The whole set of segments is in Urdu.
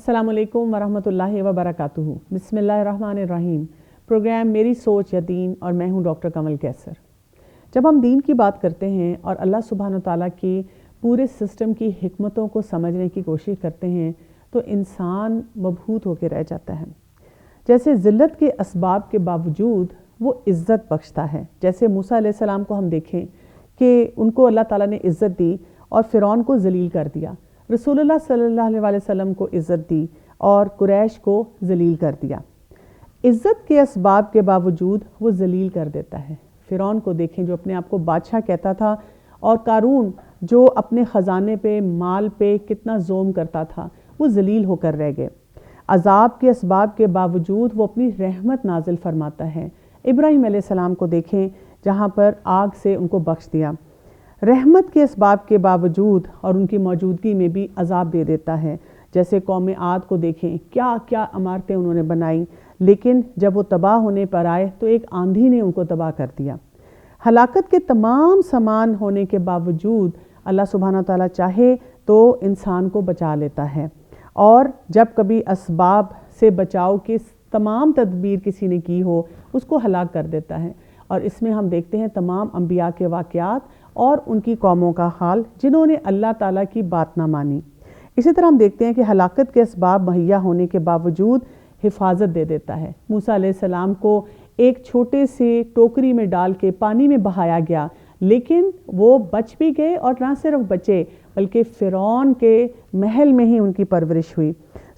السلام علیکم ورحمۃ اللہ وبرکاتہ۔ بسم اللہ الرحمن الرحیم۔ پروگرام میری سوچ یا دین، اور میں ہوں ڈاکٹر کمل کیسر۔ جب ہم دین کی بات کرتے ہیں اور اللہ سبحانہ وتعالیٰ کی پورے سسٹم کی حکمتوں کو سمجھنے کی کوشش کرتے ہیں تو انسان مبہوت ہو کے رہ جاتا ہے۔ جیسے ذلت کے اسباب کے باوجود وہ عزت بخشتا ہے، جیسے موسیٰ علیہ السلام کو ہم دیکھیں کہ ان کو اللہ تعالیٰ نے عزت دی اور فرعون کو ذلیل کر دیا، رسول اللہ صلی اللہ علیہ وسلم کو عزت دی اور قریش کو ذلیل کر دیا۔ عزت کے اسباب کے باوجود وہ ذلیل کر دیتا ہے۔ فرعون کو دیکھیں جو اپنے آپ کو بادشاہ کہتا تھا، اور قارون جو اپنے خزانے پہ مال پہ کتنا ظلم کرتا تھا، وہ ذلیل ہو کر رہ گئے۔ عذاب کے اسباب کے باوجود وہ اپنی رحمت نازل فرماتا ہے۔ ابراہیم علیہ السلام کو دیکھیں جہاں پر آگ سے ان کو بخش دیا۔ رحمت کے اسباب کے باوجود اور ان کی موجودگی میں بھی عذاب دے دیتا ہے، جیسے قوم عاد کو دیکھیں کیا کیا عمارتیں انہوں نے بنائیں، لیکن جب وہ تباہ ہونے پر آئے تو ایک آندھی نے ان کو تباہ کر دیا۔ ہلاکت کے تمام سامان ہونے کے باوجود اللہ سبحانہ تعالیٰ چاہے تو انسان کو بچا لیتا ہے، اور جب کبھی اسباب سے بچاؤ کی تمام تدبیر کسی نے کی ہو اس کو ہلاک کر دیتا ہے۔ اور اس میں ہم دیکھتے ہیں تمام انبیاء کے واقعات اور ان کی قوموں کا حال جنہوں نے اللہ تعالیٰ کی بات نہ مانی۔ اسی طرح ہم دیکھتے ہیں کہ ہلاکت کے اسباب مہیا ہونے کے باوجود حفاظت دے دیتا ہے۔ موسیٰ علیہ السلام کو ایک چھوٹے سے ٹوکری میں ڈال کے پانی میں بہایا گیا، لیکن وہ بچ بھی گئے، اور نہ صرف بچے بلکہ فرعون کے محل میں ہی ان کی پرورش ہوئی۔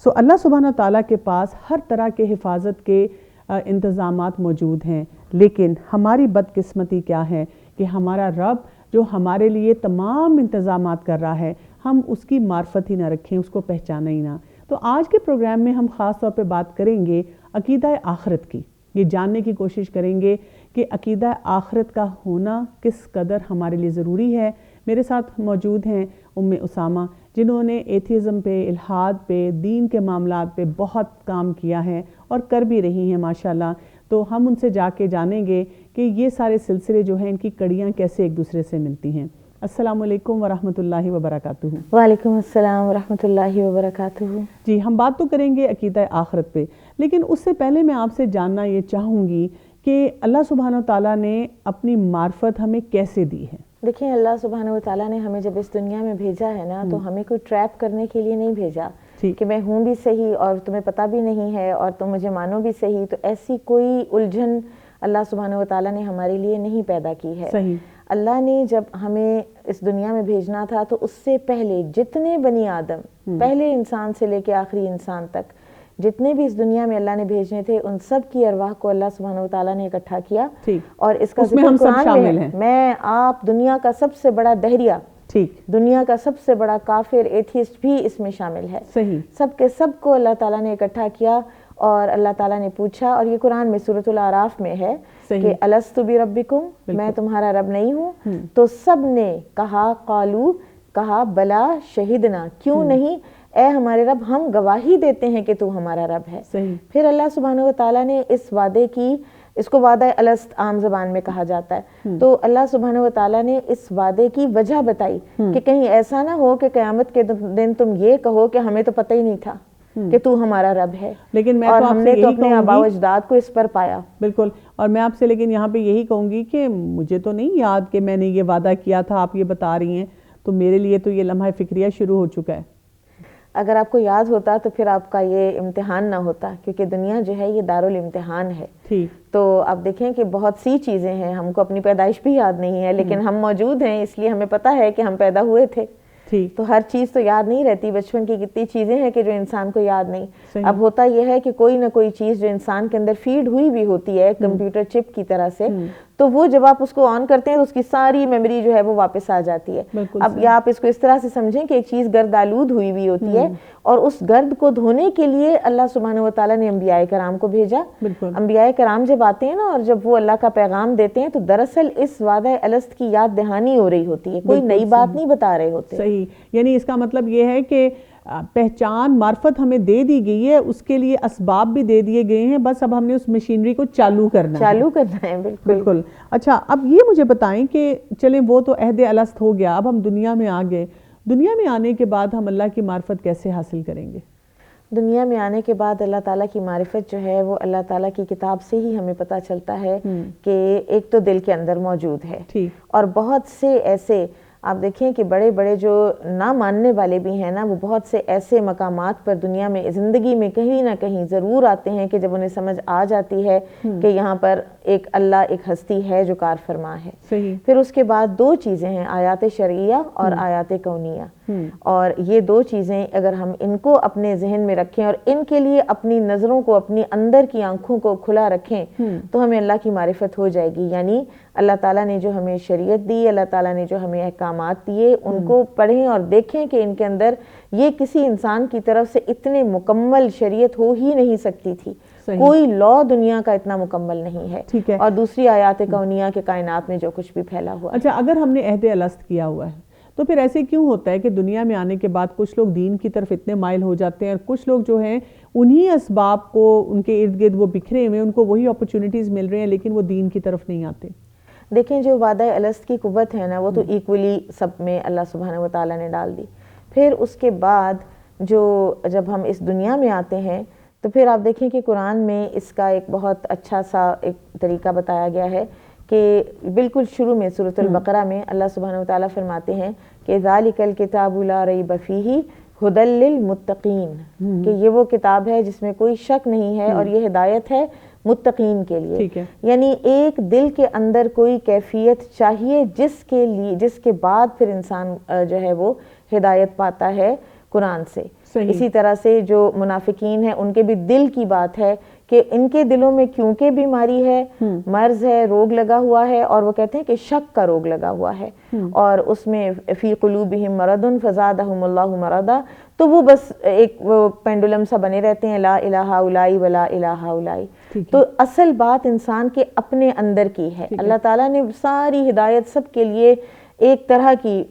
اللہ سبحانہ تعالیٰ کے پاس ہر طرح کے حفاظت کے انتظامات موجود ہیں، لیکن ہماری بدقسمتی کیا ہے کہ ہمارا رب جو ہمارے لیے تمام انتظامات کر رہا ہے، ہم اس کی معرفت ہی نہ رکھیں، اس کو پہچانا ہی نہ۔ تو آج کے پروگرام میں ہم خاص طور پہ بات کریں گے عقیدہ آخرت کی۔ یہ جاننے کی کوشش کریں گے کہ عقیدہ آخرت کا ہونا کس قدر ہمارے لیے ضروری ہے۔ میرے ساتھ موجود ہیں اسامہ، جنہوں نے ایتھیزم پہ، الحاد پہ، دین کے معاملات پہ بہت کام کیا ہے اور کر بھی رہی ہیں ماشاءاللہ۔ تو ہم ان سے جا کے جانیں گے کہ یہ سارے سلسلے جو ہیں ان کی کڑیاں کیسے ایک دوسرے سے ملتی ہیں۔ السلام علیکم ورحمۃ اللہ وبرکاتہ۔ وعلیکم السلام ورحمۃ اللہ وبرکاتہ۔ جی، ہم بات تو کریں گے عقیدہ آخرت پہ، لیکن اس سے پہلے میں آپ سے جاننا یہ چاہوں گی کہ اللہ سبحانہ وتعالیٰ نے اپنی معرفت ہمیں کیسے دی ہے؟ دیکھیں، اللہ سبحانہ وتعالیٰ نے ہمیں جب اس دنیا میں بھیجا ہے نا، تو ہمیں کوئی ٹریپ کرنے کے لیے نہیں بھیجا کہ میں ہوں بھی صحیح اور تمہیں پتہ بھی نہیں ہے اور تم مجھے مانو بھی صحیح۔ تو ایسی کوئی الجھن اللہ سبحانہ وتعالیٰ نے ہمارے لیے نہیں پیدا کی ہے۔ اللہ نے جب ہمیں اس دنیا میں بھیجنا تھا تو اس سے پہلے جتنے بنی آدم، پہلے انسان سے لے کے آخری انسان تک، جتنے بھی اس دنیا میں اللہ نے بھیجنے تھے، ان سب کی ارواح کو اللہ سبحانہ وتعالیٰ نے اکٹھا کیا، اور اس کا ذکر قرآن میں ہے۔ میں آپ دنیا کا سب سے بڑا دہریہ، دنیا کا سب سے بڑا کافر، ایتھیسٹ بھی اس میں شامل ہے۔ سب کے سب کو اللہ تعالیٰ نے اکٹھا کیا، اور اللہ تعالیٰ نے پوچھا، اور یہ قرآن میں سورۃ الاعراف میں ہے کہ الست بربکم، میں تمہارا رب نہیں ہوں؟ تو سب نے کہا، قالو، کہا، بلا شہدنا، کیوں نہیں اے ہمارے رب، ہم گواہی دیتے ہیں کہ تو ہمارا رب ہے۔ پھر اللہ سبحانہ وتعالیٰ نے اس وعدے کی، اس کو وعدہ الست عام زبان میں کہا جاتا ہے، تو اللہ سبحانہ وتعالیٰ نے اس وعدے کی وجہ بتائی کہ کہیں ایسا نہ ہو کہ قیامت کے دن تم یہ کہو کہ ہمیں تو پتہ ہی نہیں تھا کہ تو ہمارا رب ہے، لیکن اور ہم نے تو اپنے آباء و اجداد کو اس پر پایا۔ بالکل، اور میں آپ سے لیکن یہاں پہ یہی کہوں گی کہ مجھے تو نہیں یاد کہ میں نے یہ وعدہ کیا تھا، آپ یہ بتا رہی ہیں، تو میرے لیے تو یہ لمحہ فکریہ شروع ہو چکا ہے۔ اگر آپ کو یاد ہوتا تو پھر آپ کا یہ امتحان نہ ہوتا، کیونکہ دنیا جو ہے یہ دارالامتحان ہے۔ تو آپ دیکھیں کہ بہت سی چیزیں ہیں، ہم کو اپنی پیدائش بھی یاد نہیں ہے، لیکن ہم موجود ہیں اس لیے ہمیں پتہ ہے کہ ہم پیدا ہوئے تھے۔ تو ہر چیز تو یاد نہیں رہتی، بچپن کی کتنی چیزیں ہیں کہ جو انسان کو یاد نہیں۔ اب ہوتا یہ ہے کہ کوئی نہ کوئی چیز جو انسان کے اندر فیڈ ہوئی بھی ہوتی ہے کمپیوٹر چپ کی طرح سے، تو وہ جب آپ اس کو آن کرتے ہیں تو اس کی ساری میموری جو ہے وہ واپس آ جاتی ہے۔ اب یا آپ اس کو اس طرح سے سمجھیں کہ ایک چیز گرد آلود ہوئی بھی ہوتی ہے، اور اس گرد کو دھونے کے لیے اللہ سبحانہ وتعالیٰ نے انبیاء کرام کو بھیجا۔ انبیاء کرام جب آتے ہیں نا اور جب وہ اللہ کا پیغام دیتے ہیں تو دراصل اس وعدہ الست کی یاد دہانی ہو رہی ہوتی ہے، کوئی نئی بات نہیں بتا رہے ہوتے۔ صحیح، یعنی اس کا مطلب یہ ہے کہ پہچان، معرفت ہمیں دے دی گئی ہے، اس کے لیے اسباب بھی دے دیے گئے ہیں، بس اب ہم نے اس مشینری کو چالو کرنا ہے۔ بالکل۔ اچھا، اب یہ مجھے بتائیں کہ چلیں وہ تو عہد الست ہو گیا، اب ہم دنیا میں آ گئے، دنیا میں آنے کے بعد ہم اللہ کی معرفت کیسے حاصل کریں گے؟ دنیا میں آنے کے بعد اللہ تعالیٰ کی معرفت جو ہے وہ اللہ تعالیٰ کی کتاب سے ہی ہمیں پتہ چلتا ہے کہ ایک تو دل کے اندر موجود ہے، اور بہت سے ایسے آپ دیکھیں کہ بڑے بڑے جو نہ ماننے والے بھی ہیں نا، وہ بہت سے ایسے مقامات پر دنیا میں زندگی میں کہیں نہ کہیں ضرور آتے ہیں کہ جب انہیں سمجھ آ جاتی ہے کہ یہاں پر ایک اللہ، ایک ہستی ہے جو کار فرما ہے۔ پھر اس کے بعد دو چیزیں ہیں، آیات شرعیہ اور آیات کونیہ، اور یہ دو چیزیں اگر ہم ان کو اپنے ذہن میں رکھیں اور ان کے لیے اپنی نظروں کو، اپنی اندر کی آنکھوں کو کھلا رکھیں تو ہمیں اللہ کی معرفت ہو جائے گی۔ یعنی اللہ تعالیٰ نے جو ہمیں شریعت دی، اللہ تعالیٰ نے جو ہمیں احکامات دیے، ان کو پڑھیں اور دیکھیں کہ ان کے اندر یہ کسی انسان کی طرف سے اتنے مکمل شریعت ہو ہی نہیں سکتی تھی، کوئی لا دنیا کا اتنا مکمل نہیں ہے۔ اور دوسری آیات کونیہ کے کائنات میں جو کچھ بھی پھیلا ہوا۔ اچھا، اگر ہم نے عہد الست کیا ہوا ہے تو پھر ایسے کیوں ہوتا ہے کہ دنیا میں آنے کے بعد کچھ لوگ دین کی طرف اتنے مائل ہو جاتے ہیں اور کچھ لوگ جو ہیں انہی اسباب کو ان کے ارد گرد وہ بکھرے ہوئے، ان کو وہی اپرچونٹیز مل رہے ہیں لیکن وہ دین کی طرف نہیں آتے؟ دیکھیں، جو وعدہ الست کی قوت ہے نا، وہ تو ایکولی سب میں اللہ سبحانہ وتعالیٰ نے ڈال دی۔ پھر اس کے بعد جب ہم اس دنیا میں آتے ہیں تو پھر آپ دیکھیں کہ قرآن میں اس کا ایک بہت اچھا سا ایک طریقہ بتایا گیا ہے کہ بالکل شروع میں سورۃ البقرہ میں اللہ سبحانہ وتعالیٰ فرماتے ہیں کہ ذالک الکتاب لا ریب فیہ ھدی للمتقین، کہ یہ وہ کتاب ہے جس میں کوئی شک نہیں ہے اور یہ ہدایت ہے متقین کے لیے۔ یعنی ایک دل کے اندر کوئی کیفیت چاہیے جس کے بعد پھر انسان جو ہے وہ ہدایت پاتا ہے قرآن سے۔ اسی طرح سے جو منافقین ہیں ان کے بھی دل کی بات ہے کہ ان کے دلوں میں کیونکہ بیماری ہے، مرض ہے، روگ لگا ہوا ہے، اور وہ کہتے ہیں کہ شک کا روگ لگا ہوا ہے، اور اس میں فی قلوبہم مرض فزادہم اللہ مرضا، تو وہ بس ایک پینڈولم سا بنے رہتے ہیں، لا الہ الا ولا الہ الا۔ تو اصل بات انسان کے اپنے اندر کی ہے۔ اللہ تعالیٰ نے ساری ہدایت سب کے لیے ایک طرح کی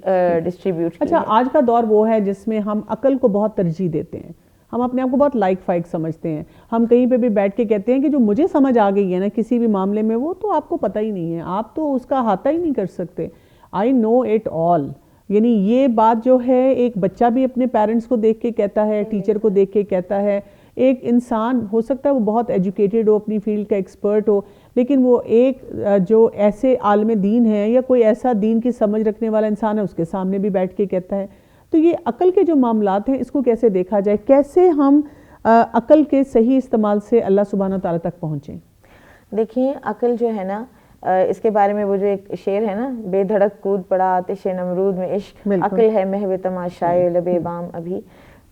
ڈسٹریبیوٹ کی۔ اچھا، آج کا دور وہ ہے جس میں ہم عقل کو بہت ترجیح دیتے ہیں، ہم اپنے آپ کو بہت لائق فائق سمجھتے ہیں، ہم کہیں پہ بھی بیٹھ کے کہتے ہیں کہ جو مجھے سمجھ آ گئی ہے نا کسی بھی معاملے میں، وہ تو آپ کو پتہ ہی نہیں ہے، آپ تو اس کا احاطہ ہی نہیں کر سکتے۔ آئی نو اٹ آل، یعنی یہ بات جو ہے ایک بچہ بھی اپنے پیرنٹس کو دیکھ کے کہتا ہے، ٹیچر کو دیکھ کے کہتا ہے۔ ایک انسان ہو سکتا ہے وہ بہت ایجوکیٹڈ ہو، اپنی فیلڈ کا ایکسپرٹ ہو، لیکن وہ ایک جو ایسے عالم دین ہے یا کوئی ایسا دین کی سمجھ رکھنے والا انسان ہے، اس کے سامنے بھی بیٹھ کے کہتا ہے۔ تو یہ عقل کے جو معاملات ہیں اس کو کیسے دیکھا جائے، کیسے ہم عقل کے صحیح استعمال سے اللہ سبحانہ تعالیٰ تک پہنچیں؟ دیکھیں، عقل جو ہے نا، اس کے بارے میں وہ جو ایک شعر ہے نا، بے دھڑک کود پڑا آتش نمرود میں عشق، عقل ہے محو تماشائے لب بام ابھی۔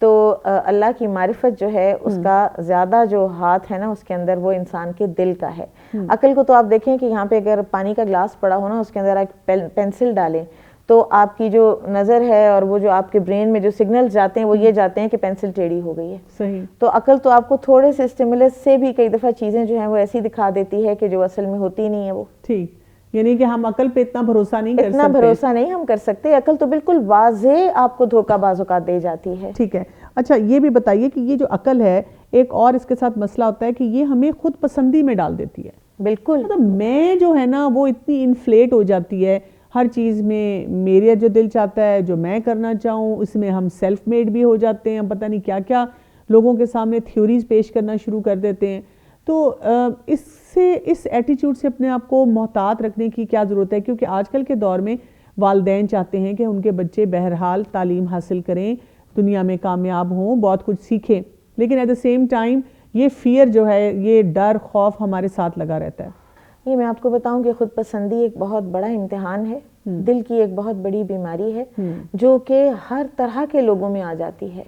تو اللہ کی معرفت جو ہے اس کا زیادہ جو ہاتھ ہے نا اس کے اندر، وہ انسان کے دل کا ہے۔ عقل کو تو آپ دیکھیں کہ یہاں پہ اگر پانی کا گلاس پڑا ہو نا، اس کے اندر آپ پینسل ڈالیں تو آپ کی جو نظر ہے اور وہ جو آپ کے برین میں جو سگنلز جاتے ہیں وہ یہ جاتے ہیں کہ پینسل ٹیڑھی ہو گئی ہے۔ صحیح۔ تو عقل تو آپ کو تھوڑے سے اسٹیمولس سے بھی کئی دفعہ چیزیں جو ہیں وہ ایسی دکھا دیتی ہے کہ جو اصل میں ہوتی نہیں ہے وہ۔ ٹھیک، یعنی کہ ہم عقل پہ اتنا بھروسہ نہیں کر سکتے، اتنا بھروسہ نہیں ہم کر سکتے۔ عقل تو بالکل واضح آپ کو دھوکہ بعض اوقات دے جاتی ہے۔ ٹھیک ہے، اچھا یہ بھی بتائیے کہ یہ جو عقل ہے، ایک اور اس کے ساتھ مسئلہ ہوتا ہے کہ یہ ہمیں خود پسندی میں ڈال دیتی ہے۔ بالکل، مطلب میں جو ہے نا وہ اتنی انفلیٹ ہو جاتی ہے ہر چیز میں، میرا جو دل چاہتا ہے، جو میں کرنا چاہوں، اس میں ہم سیلف میڈ بھی ہو جاتے ہیں، پتہ نہیں کیا کیا لوگوں کے سامنے تھیوریز پیش کرنا شروع کر دیتے ہیں۔ تو اس ایٹیچیوڈ سے اپنے آپ کو محتاط رکھنے کی کیا ضرورت ہے؟ کیونکہ آج کل کے دور میں والدین چاہتے ہیں کہ ان کے بچے بہرحال تعلیم حاصل کریں، دنیا میں کامیاب ہوں، بہت کچھ سیکھیں، لیکن ایٹ دا سیم ٹائم یہ فیئر جو ہے، یہ ڈر، خوف ہمارے ساتھ لگا رہتا ہے۔ یہ میں آپ کو بتاؤں کہ خود پسندی ایک بہت بڑا امتحان ہے، دل کی ایک بہت بڑی بیماری ہے جو کہ ہر طرح کے لوگوں میں آ جاتی ہے۔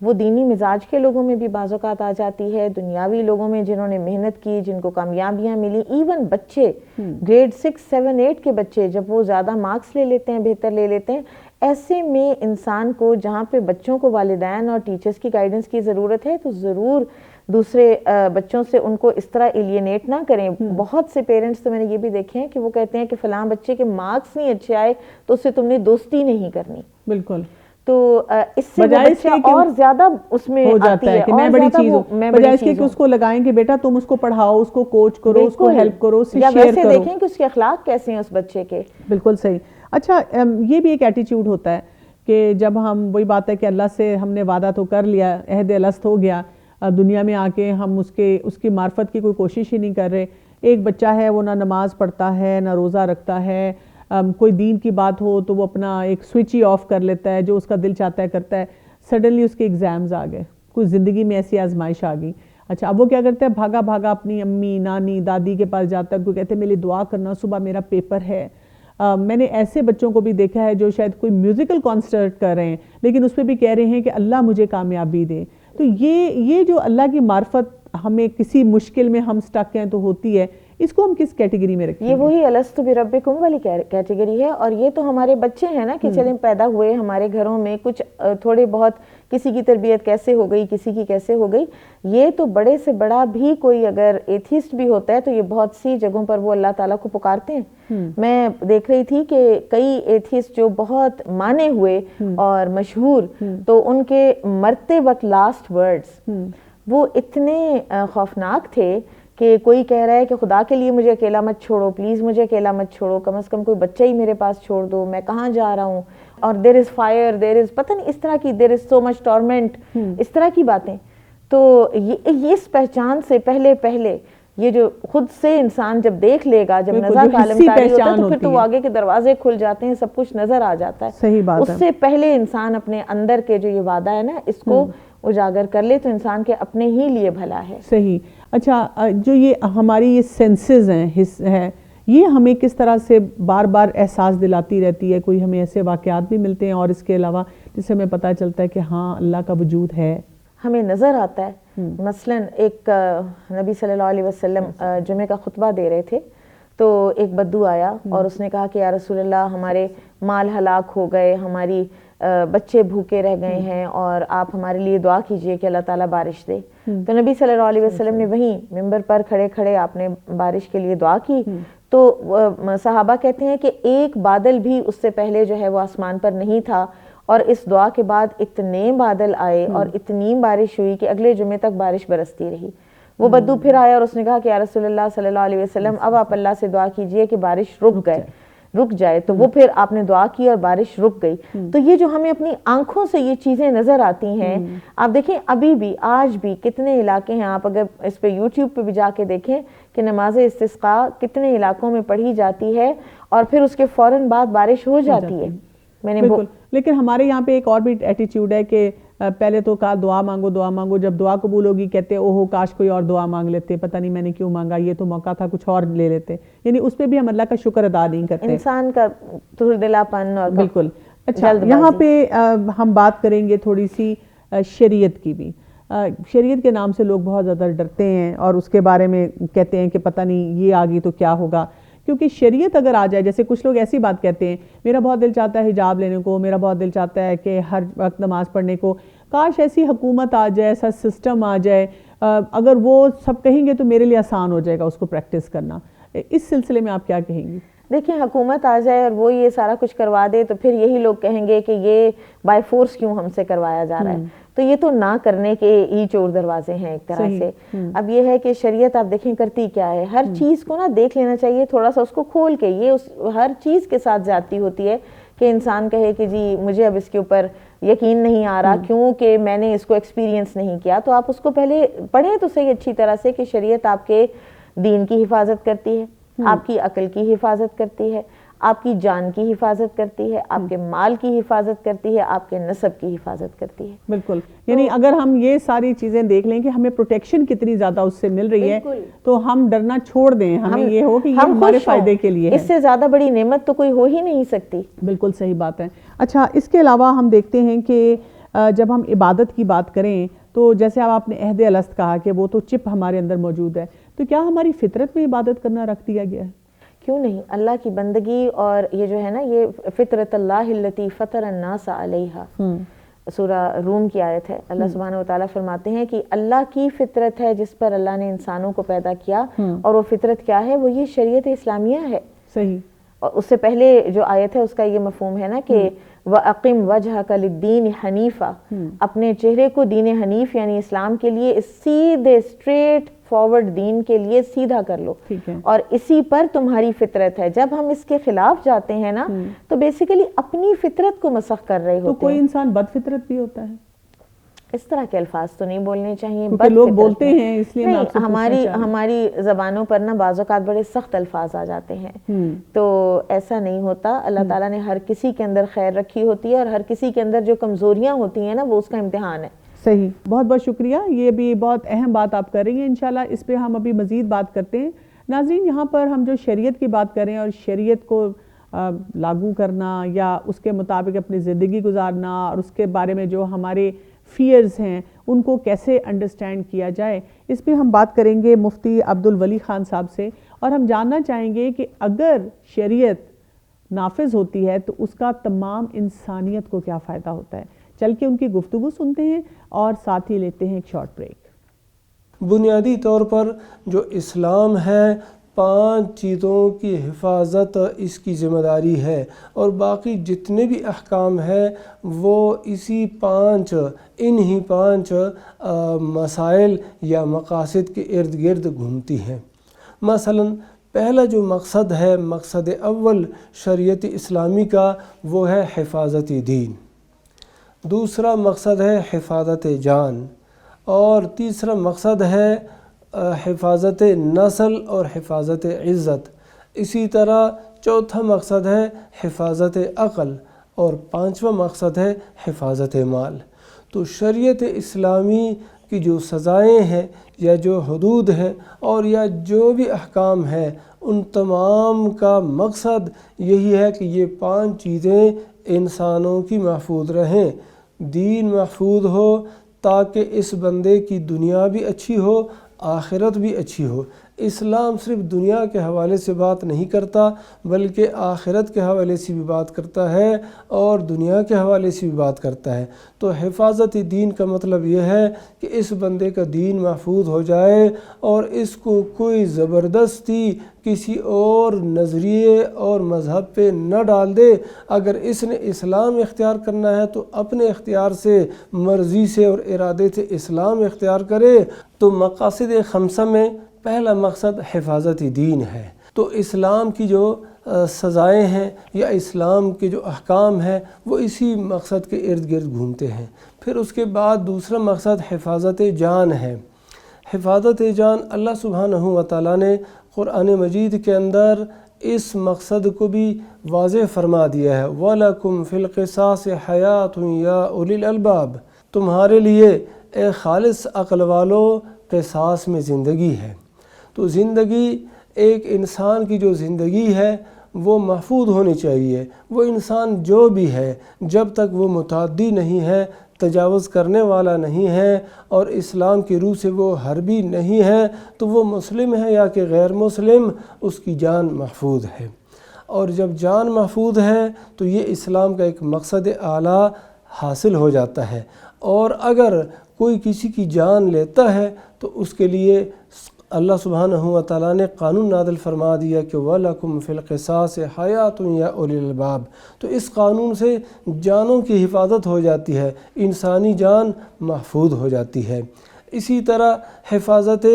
وہ دینی مزاج کے لوگوں میں بھی بعض اوقات آ جاتی ہے، دنیاوی لوگوں میں جنہوں نے محنت کی، جن کو کامیابیاں ملی، ایون بچے گریڈ 6، 7، 8 کے بچے جب وہ زیادہ مارکس لے لیتے ہیں، بہتر لے لیتے ہیں، ایسے میں انسان کو جہاں پہ بچوں کو والدین اور ٹیچرز کی گائیڈنس کی ضرورت ہے تو ضرور دوسرے بچوں سے ان کو اس طرح ایلینیٹ نہ کریں۔ بہت سے پیرنٹس تو میں نے یہ بھی دیکھے ہیں کہ وہ کہتے ہیں کہ فلاں بچے کے مارکس نہیں اچھے آئے تو اس سے تم نے دوستی نہیں کرنی۔ بالکل، تو اس سے بچہ اور زیادہ اس میں ہو جاتا ہے کہ میں بڑی چیز ہوں، بجائے اس کے کہ اس کو لگائیں کہ بیٹا تم اس کو پڑھاؤ، اس کو کوچ کرو، اس کو ہیلپ کرو، اس سے شیئر کرو، یا ویسے دیکھیں کہ اس کے اخلاق کیسے ہیں اس بچے کے۔ بالکل صحیح۔ اچھا، یہ بھی ایک ایٹیچیوڈ ہوتا ہے کہ جب ہم وہی بات ہے کہ اللہ سے ہم نے وعدہ تو کر لیا, عہد الست ہو گیا, دنیا میں آ کے ہم اس کی معرفت کی کوئی کوشش ہی نہیں کر رہے. ایک بچہ ہے وہ نہ نماز پڑھتا ہے نہ روزہ رکھتا ہے, کوئی دین کی بات ہو تو وہ اپنا ایک سوئچ ہی آف کر لیتا ہے, جو اس کا دل چاہتا ہے کرتا ہے. سڈنلی اس کے ایگزامز آ گئے, کوئی زندگی میں ایسی آزمائش آ گئی. اچھا اب وہ کیا کرتا ہے, بھاگا بھاگا اپنی امی نانی دادی کے پاس جاتا ہے, کوئی کہتے ہیں میری دعا کرنا صبح میرا پیپر ہے. میں نے ایسے بچوں کو بھی دیکھا ہے جو شاید کوئی میوزیکل کانسرٹ کر رہے ہیں لیکن اس پہ بھی کہہ رہے ہیں کہ اللہ مجھے کامیابی دے. تو یہ جو اللہ کی معرفت ہمیں کسی مشکل میں ہم سٹک ہیں تو ہوتی ہے, اس کو ہم کس کیٹیگری میں رکھیں؟ یہ وہی الست بربکم والی کیٹیگری ہے. اور یہ تو ہمارے بچے ہیں نا کہ چلیں پیدا ہوئے ہمارے گھروں میں کچھ تھوڑے بہت, کسی کی تربیت کیسے ہو گئی کسی کی کیسے ہو گئی. یہ تو بڑے سے بڑا بھی کوئی اگر ایتھیسٹ بھی ہوتا ہے تو یہ بہت سی جگہوں پر وہ اللہ تعالیٰ کو پکارتے ہیں. میں دیکھ رہی تھی کہ کئی ایتھیسٹ جو بہت مانے ہوئے اور مشہور, تو ان کے مرتے وقت لاسٹ ورڈز وہ اتنے خوفناک تھے کہ کوئی کہہ رہا ہے کہ خدا کے لیے مجھے اکیلا مت چھوڑو, پلیز مجھے اکیلا مت چھوڑو, کم از کم کوئی بچہ ہی میرے پاس چھوڑ دو, میں کہاں جا رہا ہوں, اور دیر از فائر, دیر از پتہ نہیں اس طرح کی, دیر از سو مچ ٹارمنٹ, اس طرح کی باتیں. تو یہ اس پہچان سے پہلے یہ جو خود سے انسان جب دیکھ لے گا, جب نظر کا عالم طاری ہوتا ہے تو پھر تو وہ آگے کے دروازے کھل جاتے ہیں, سب کچھ نظر آ جاتا ہے. صحیح بات ہے. اس سے پہلے انسان اپنے اندر کے جو یہ وعدہ ہے نا اس کو اجاگر کر لے تو انسان کے اپنے ہی لیے بھلا ہے. صحیح. اچھا جو یہ ہماری یہ سینسز ہیں یہ ہمیں کس طرح سے بار بار احساس دلاتی رہتی ہے؟ کوئی ہمیں ایسے واقعات بھی ملتے ہیں اور اس کے علاوہ جس سے ہمیں پتہ چلتا ہے کہ ہاں اللہ کا وجود ہے, ہمیں نظر آتا ہے. مثلا ایک نبی صلی اللہ علیہ وسلم جمعہ کا خطبہ دے رہے تھے تو ایک بدو آیا اور اس نے کہا کہ یا رسول اللہ ہمارے مال ہلاک ہو گئے, ہماری بچے بھوکے رہ گئے ہیں, اور آپ ہمارے لیے دعا کیجئے کہ اللہ تعالیٰ بارش دے. تو نبی صلی اللہ علیہ وسلم نے وہیں ممبر پر کھڑے آپ نے بارش کے لیے دعا کی. تو صحابہ کہتے ہیں کہ ایک بادل بھی اس سے پہلے جو ہے وہ آسمان پر نہیں تھا, اور اس دعا کے بعد اتنے بادل آئے اور اتنی بارش ہوئی کہ اگلے جمعے تک بارش برستی رہی. وہ بدو پھر آیا اور اس نے کہا کہ یا رسول اللہ صلی اللہ علیہ وسلم اب آپ اللہ سے دعا کیجئے کہ بارش رک جائے. تو وہ پھر آپ نے دعا کی اور بارش رک گئی. تو یہ جو ہمیں اپنی آنکھوں سے یہ چیزیں نظر آتی ہیں, آپ دیکھیں ابھی بھی آج بھی کتنے علاقے ہیں, آپ اگر اس پہ یوٹیوب پہ بھی جا کے دیکھیں کہ نماز استسقاء کتنے علاقوں میں پڑھی جاتی ہے اور پھر اس کے فوراً بعد بارش ہو جاتی ہے. بالکل. لیکن ہمارے یہاں پہ ایک اور بھی ایٹیٹیوڈ ہے کہ پہلے تو کہا دعا مانگو, جب دعا قبول ہوگی کہتے اوہو کاش کوئی اور دعا مانگ لیتے, پتہ نہیں میں نے کیوں مانگا, یہ تو موقع تھا کچھ اور لے لیتے. یعنی اس پہ بھی ہم اللہ کا شکر ادا نہیں کرتے, انسان کا دلاپن. اور بالکل. اچھا یہاں پہ ہم بات کریں گے تھوڑی سی شریعت کی بھی. شریعت کے نام سے لوگ بہت زیادہ ڈرتے ہیں اور اس کے بارے میں کہتے ہیں کہ پتہ نہیں یہ آ گئی تو کیا ہوگا, کیونکہ شریعت اگر آ جائے, جیسے کچھ لوگ ایسی بات کہتے ہیں میرا بہت دل چاہتا ہے حجاب لینے کو, میرا بہت دل چاہتا ہے کہ ہر وقت نماز پڑھنے کو, کاش ایسی حکومت آ جائے, ایسا سسٹم آ جائے, اگر وہ سب کہیں گے تو میرے لیے آسان ہو جائے گا اس کو پریکٹس کرنا. اس سلسلے میں آپ کیا کہیں گی؟ دیکھیں حکومت آ جائے اور وہ یہ سارا کچھ کروا دے تو پھر یہی لوگ کہیں گے کہ یہ بائی فورس کیوں ہم سے کروایا جا رہا ہے. تو یہ تو نہ کرنے کے ہی چور دروازے ہیں ایک طرح سے. اب یہ ہے کہ شریعت آپ دیکھیں کرتی کیا ہے, ہر چیز کو نا دیکھ لینا چاہیے تھوڑا سا اس کو کھول کے. یہ ہر چیز کے ساتھ زیادتی ہوتی ہے کہ انسان کہے کہ جی مجھے اب اس کے اوپر یقین نہیں آ رہا کیونکہ میں نے اس کو ایکسپیرینس نہیں کیا. تو آپ اس کو پہلے پڑھیں تو صحیح اچھی طرح سے کہ شریعت آپ کے دین کی حفاظت کرتی ہے, آپ کی عقل کی حفاظت کرتی ہے, آپ کی جان کی حفاظت کرتی ہے, آپ کے مال کی حفاظت کرتی ہے, آپ کے نسب کی حفاظت کرتی ہے. بالکل. یعنی اگر ہم یہ ساری چیزیں دیکھ لیں کہ ہمیں پروٹیکشن کتنی زیادہ اس سے مل رہی ہے تو ہم ڈرنا چھوڑ دیں, ہمیں یہ ہو کہ یہ ہمارے فائدے کے لیے ہے. اس سے زیادہ بڑی نعمت تو کوئی ہو ہی نہیں سکتی. بالکل صحیح بات ہے. اچھا اس کے علاوہ ہم دیکھتے ہیں کہ جب ہم عبادت کی بات کریں تو جیسے آپ نے عہد الست کہا کہ وہ تو چپ ہمارے اندر موجود ہے, تو کیا ہماری فطرت میں عبادت کرنا رکھ دیا گیا ہے؟ کیوں نہیں. اللہ کی بندگی اور یہ جو ہے نا یہ فطرت اللہ التی فطر الناس علیہا, سورہ روم کی آیت ہے. اللہ سبحانہ وتعالیٰ فرماتے ہیں کہ اللہ کی فطرت ہے جس پر اللہ نے انسانوں کو پیدا کیا, اور وہ فطرت کیا ہے, وہ یہ شریعت اسلامیہ ہے. صحیح. اور اس سے پہلے جو آیت ہے اس کا یہ مفہوم ہے نا کہ وَأَقِمْ وَجْهَكَ لِلدِّينِ حَنِيفًا, اپنے چہرے کو دین حنیف یعنی اسلام کے لیے سیدھے اسٹریٹ فارورڈ دین کے لیے سیدھا کر لو, اور اسی پر تمہاری فطرت ہے. جب ہم اس کے خلاف جاتے ہیں نا تو بیسیکلی اپنی فطرت کو مسخ کر رہے ہوتے ہیں. تو کوئی انسان بد فطرت بھی ہوتا ہے؟ اس طرح کے الفاظ تو نہیں بولنے چاہیے, لوگ بولتے ہیں, اس لیے ہماری زبانوں پر نا بعض اوقات بڑے سخت الفاظ آ جاتے ہیں, تو ایسا نہیں ہوتا. اللہ تعالیٰ نے ہر کسی کے اندر خیر رکھی ہوتی ہے, اور ہر کسی کے اندر جو کمزوریاں ہوتی ہیں نا وہ اس کا امتحان ہے. صحیح, بہت بہت شکریہ. یہ بھی بہت اہم بات آپ کر رہی ہیں, انشاءاللہ اس پہ ہم ابھی مزید بات کرتے ہیں. ناظرین, یہاں پر ہم جو شریعت کی بات کریں اور شریعت کو لاگو کرنا یا اس کے مطابق اپنی زندگی گزارنا, اور اس کے بارے میں جو ہمارے فیئرز ہیں ان کو کیسے انڈرسٹینڈ کیا جائے, اس پہ ہم بات کریں گے مفتی عبدالولی خان صاحب سے. اور ہم جاننا چاہیں گے کہ اگر شریعت نافذ ہوتی ہے تو اس کا تمام انسانیت کو کیا فائدہ ہوتا ہے. چل کے ان کی گفتگو سنتے ہیں اور ساتھ ہی لیتے ہیں ایک شارٹ بریک. بنیادی طور پر جو اسلام ہے 5 چیزوں کی حفاظت اس کی ذمہ داری ہے, اور باقی جتنے بھی احکام ہیں وہ اسی 5 مسائل یا مقاصد کے ارد گرد گھومتی ہیں. مثلا پہلا جو مقصد ہے, مقصد اول شریعت اسلامی کا, وہ ہے حفاظت دین. دوسرا مقصد ہے حفاظت جان, اور تیسرا مقصد ہے حفاظت نسل اور حفاظت عزت. اسی طرح چوتھا مقصد ہے حفاظت عقل, اور 5واں مقصد ہے حفاظت مال. تو شریعت اسلامی کی جو سزائیں ہیں یا جو حدود ہیں اور یا جو بھی احکام ہیں, ان تمام کا مقصد یہی ہے کہ یہ 5 چیزیں انسانوں کی محفوظ رہیں. دین محفوظ ہو تاکہ اس بندے کی دنیا بھی اچھی ہو, آخرت بھی اچھی ہو. اسلام صرف دنیا کے حوالے سے بات نہیں کرتا بلکہ آخرت کے حوالے سے بھی بات کرتا ہے اور دنیا کے حوالے سے بھی بات کرتا ہے. تو حفاظت دین کا مطلب یہ ہے کہ اس بندے کا دین محفوظ ہو جائے اور اس کو کوئی زبردستی کسی اور نظریے اور مذہب پہ نہ ڈال دے. اگر اس نے اسلام اختیار کرنا ہے تو اپنے اختیار سے, مرضی سے اور ارادے سے اسلام اختیار کرے. تو مقاصد 5 میں پہلا مقصد حفاظت دین ہے. تو اسلام کی جو سزائیں ہیں یا اسلام کے جو احکام ہیں وہ اسی مقصد کے ارد گرد گھومتے ہیں. پھر اس کے بعد دوسرا مقصد حفاظت جان ہے. حفاظت جان اللہ سبحانہ و تعالیٰ نے قرآن مجید کے اندر اس مقصد کو بھی واضح فرما دیا ہے. وَلَكُمْ فِي الْقِصَاصِ حَيَاةٌ يَا أُولِي الْأَلْبَابِ, تمہارے لیے اے خالص عقل والو قصاص میں زندگی ہے. تو زندگی, ایک انسان کی جو زندگی ہے وہ محفوظ ہونی چاہیے. وہ انسان جو بھی ہے جب تک وہ متعدی نہیں ہے, تجاوز کرنے والا نہیں ہے اور اسلام کی روح سے وہ حربی نہیں ہے, تو وہ مسلم ہے یا کہ غیر مسلم, اس کی جان محفوظ ہے. اور جب جان محفوظ ہے تو یہ اسلام کا ایک مقصد اعلیٰ حاصل ہو جاتا ہے. اور اگر کوئی کسی کی جان لیتا ہے تو اس کے لیے اللہ سبحانہ و تعالیٰ نے قانون نازل فرما دیا کہ وَلَكُمْ فِي الْقِصَاصِ حَيَاةٌ يَا أُولِي الْأَلْبَابِ. تو اس قانون سے جانوں کی حفاظت ہو جاتی ہے, انسانی جان محفوظ ہو جاتی ہے. اسی طرح حفاظت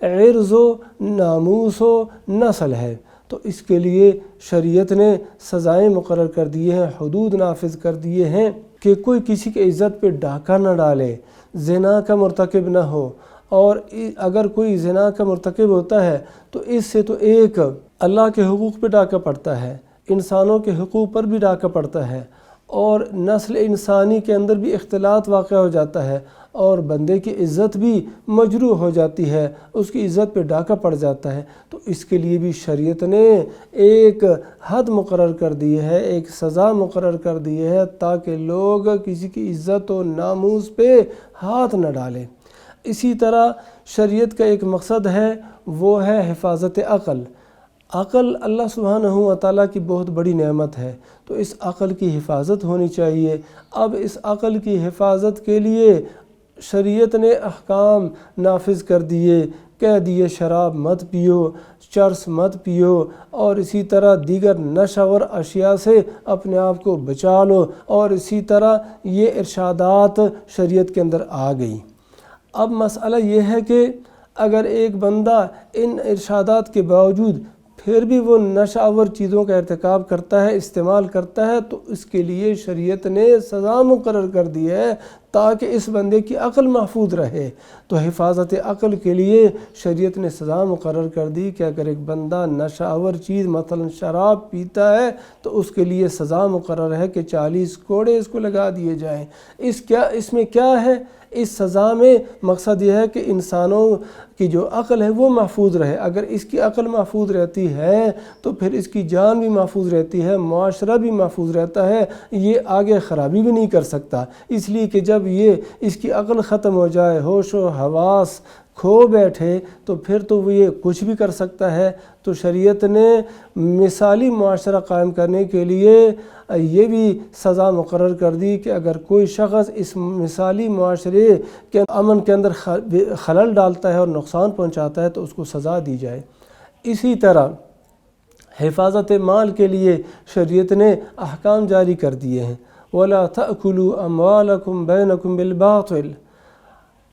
عرض و ناموس و نسل ہے. تو اس کے لیے شریعت نے سزائیں مقرر کر دیے ہیں, حدود نافذ کر دیے ہیں کہ کوئی کسی کی عزت پہ ڈاکہ نہ ڈالے, زنا کا مرتکب نہ ہو. اور اگر کوئی زنا کا مرتکب ہوتا ہے تو اس سے تو ایک اللہ کے حقوق پہ ڈاکہ پڑتا ہے, انسانوں کے حقوق پر بھی ڈاکہ پڑتا ہے, اور نسل انسانی کے اندر بھی اختلاط واقع ہو جاتا ہے, اور بندے کی عزت بھی مجروح ہو جاتی ہے, اس کی عزت پہ ڈاکہ پڑ جاتا ہے. تو اس کے لیے بھی شریعت نے ایک حد مقرر کر دی ہے, ایک سزا مقرر کر دی ہے تاکہ لوگ کسی کی عزت و ناموس پہ ہاتھ نہ ڈالیں. اسی طرح شریعت کا ایک مقصد ہے, وہ ہے حفاظت عقل. عقل اللہ سبحانہ و تعالیٰ کی بہت بڑی نعمت ہے, تو اس عقل کی حفاظت ہونی چاہیے. اب اس عقل کی حفاظت کے لیے شریعت نے احکام نافذ کر دیے, کہہ دیے شراب مت پیو, چرس مت پیو, اور اسی طرح دیگر نشہ اشیاء سے اپنے آپ کو بچا لو. اور اسی طرح یہ ارشادات شریعت کے اندر آ گئی. اب مسئلہ یہ ہے کہ اگر ایک بندہ ان ارشادات کے باوجود پھر بھی وہ نشہ آور چیزوں کا ارتکاب کرتا ہے، استعمال کرتا ہے، تو اس کے لیے شریعت نے سزا مقرر کر دی ہے تاکہ اس بندے کی عقل محفوظ رہے۔ تو حفاظت عقل کے لیے شریعت نے سزا مقرر کر دی کہ اگر ایک بندہ نشہ آور چیز مثلا شراب پیتا ہے تو اس کے لیے سزا مقرر ہے کہ 40 کوڑے اس کو لگا دیے جائیں۔ اس میں کیا ہے؟ اس سزا میں مقصد یہ ہے کہ انسانوں کی جو عقل ہے وہ محفوظ رہے۔ اگر اس کی عقل محفوظ رہتی ہے تو پھر اس کی جان بھی محفوظ رہتی ہے، معاشرہ بھی محفوظ رہتا ہے، یہ آگے خرابی بھی نہیں کر سکتا۔ اس لیے کہ جب یہ اس کی عقل ختم ہو جائے، ہوش و حواس کھو بیٹھے، تو پھر تو وہ یہ کچھ بھی کر سکتا ہے۔ تو شریعت نے مثالی معاشرہ قائم کرنے کے لیے یہ بھی سزا مقرر کر دی کہ اگر کوئی شخص اس مثالی معاشرے کے امن کے اندر خلل ڈالتا ہے اور نقصان پہنچاتا ہے تو اس کو سزا دی جائے۔ اسی طرح حفاظت مال کے لیے شریعت نے احکام جاری کر دیے ہیں۔ وَلَا تَأْكُلُوا أَمْوَالَكُمْ بَيْنَكُمْ بِالْبَاطِلِ،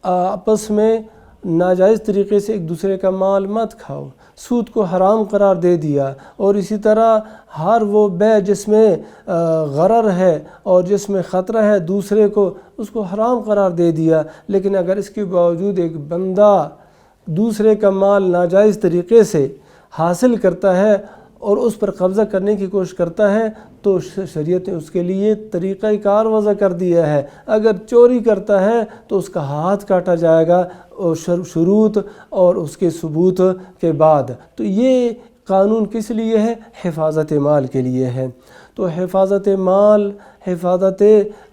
آپس میں ناجائز طریقے سے ایک دوسرے کا مال مت کھاؤ، سود کو حرام قرار دے دیا۔ اور اسی طرح ہر وہ بے جس میں غرر ہے اور جس میں خطرہ ہے دوسرے کو، اس کو حرام قرار دے دیا۔ لیکن اگر اس کے باوجود ایک بندہ دوسرے کا مال ناجائز طریقے سے حاصل کرتا ہے اور اس پر قبضہ کرنے کی کوشش کرتا ہے تو شریعت نے اس کے لیے طریقہ کار وضع کر دیا ہے۔ اگر چوری کرتا ہے تو اس کا ہاتھ کاٹا جائے گا اور شروط اور اس کے ثبوت کے بعد۔ تو یہ قانون کس لیے ہے؟ حفاظت مال کے لیے ہے۔ تو حفاظت مال، حفاظت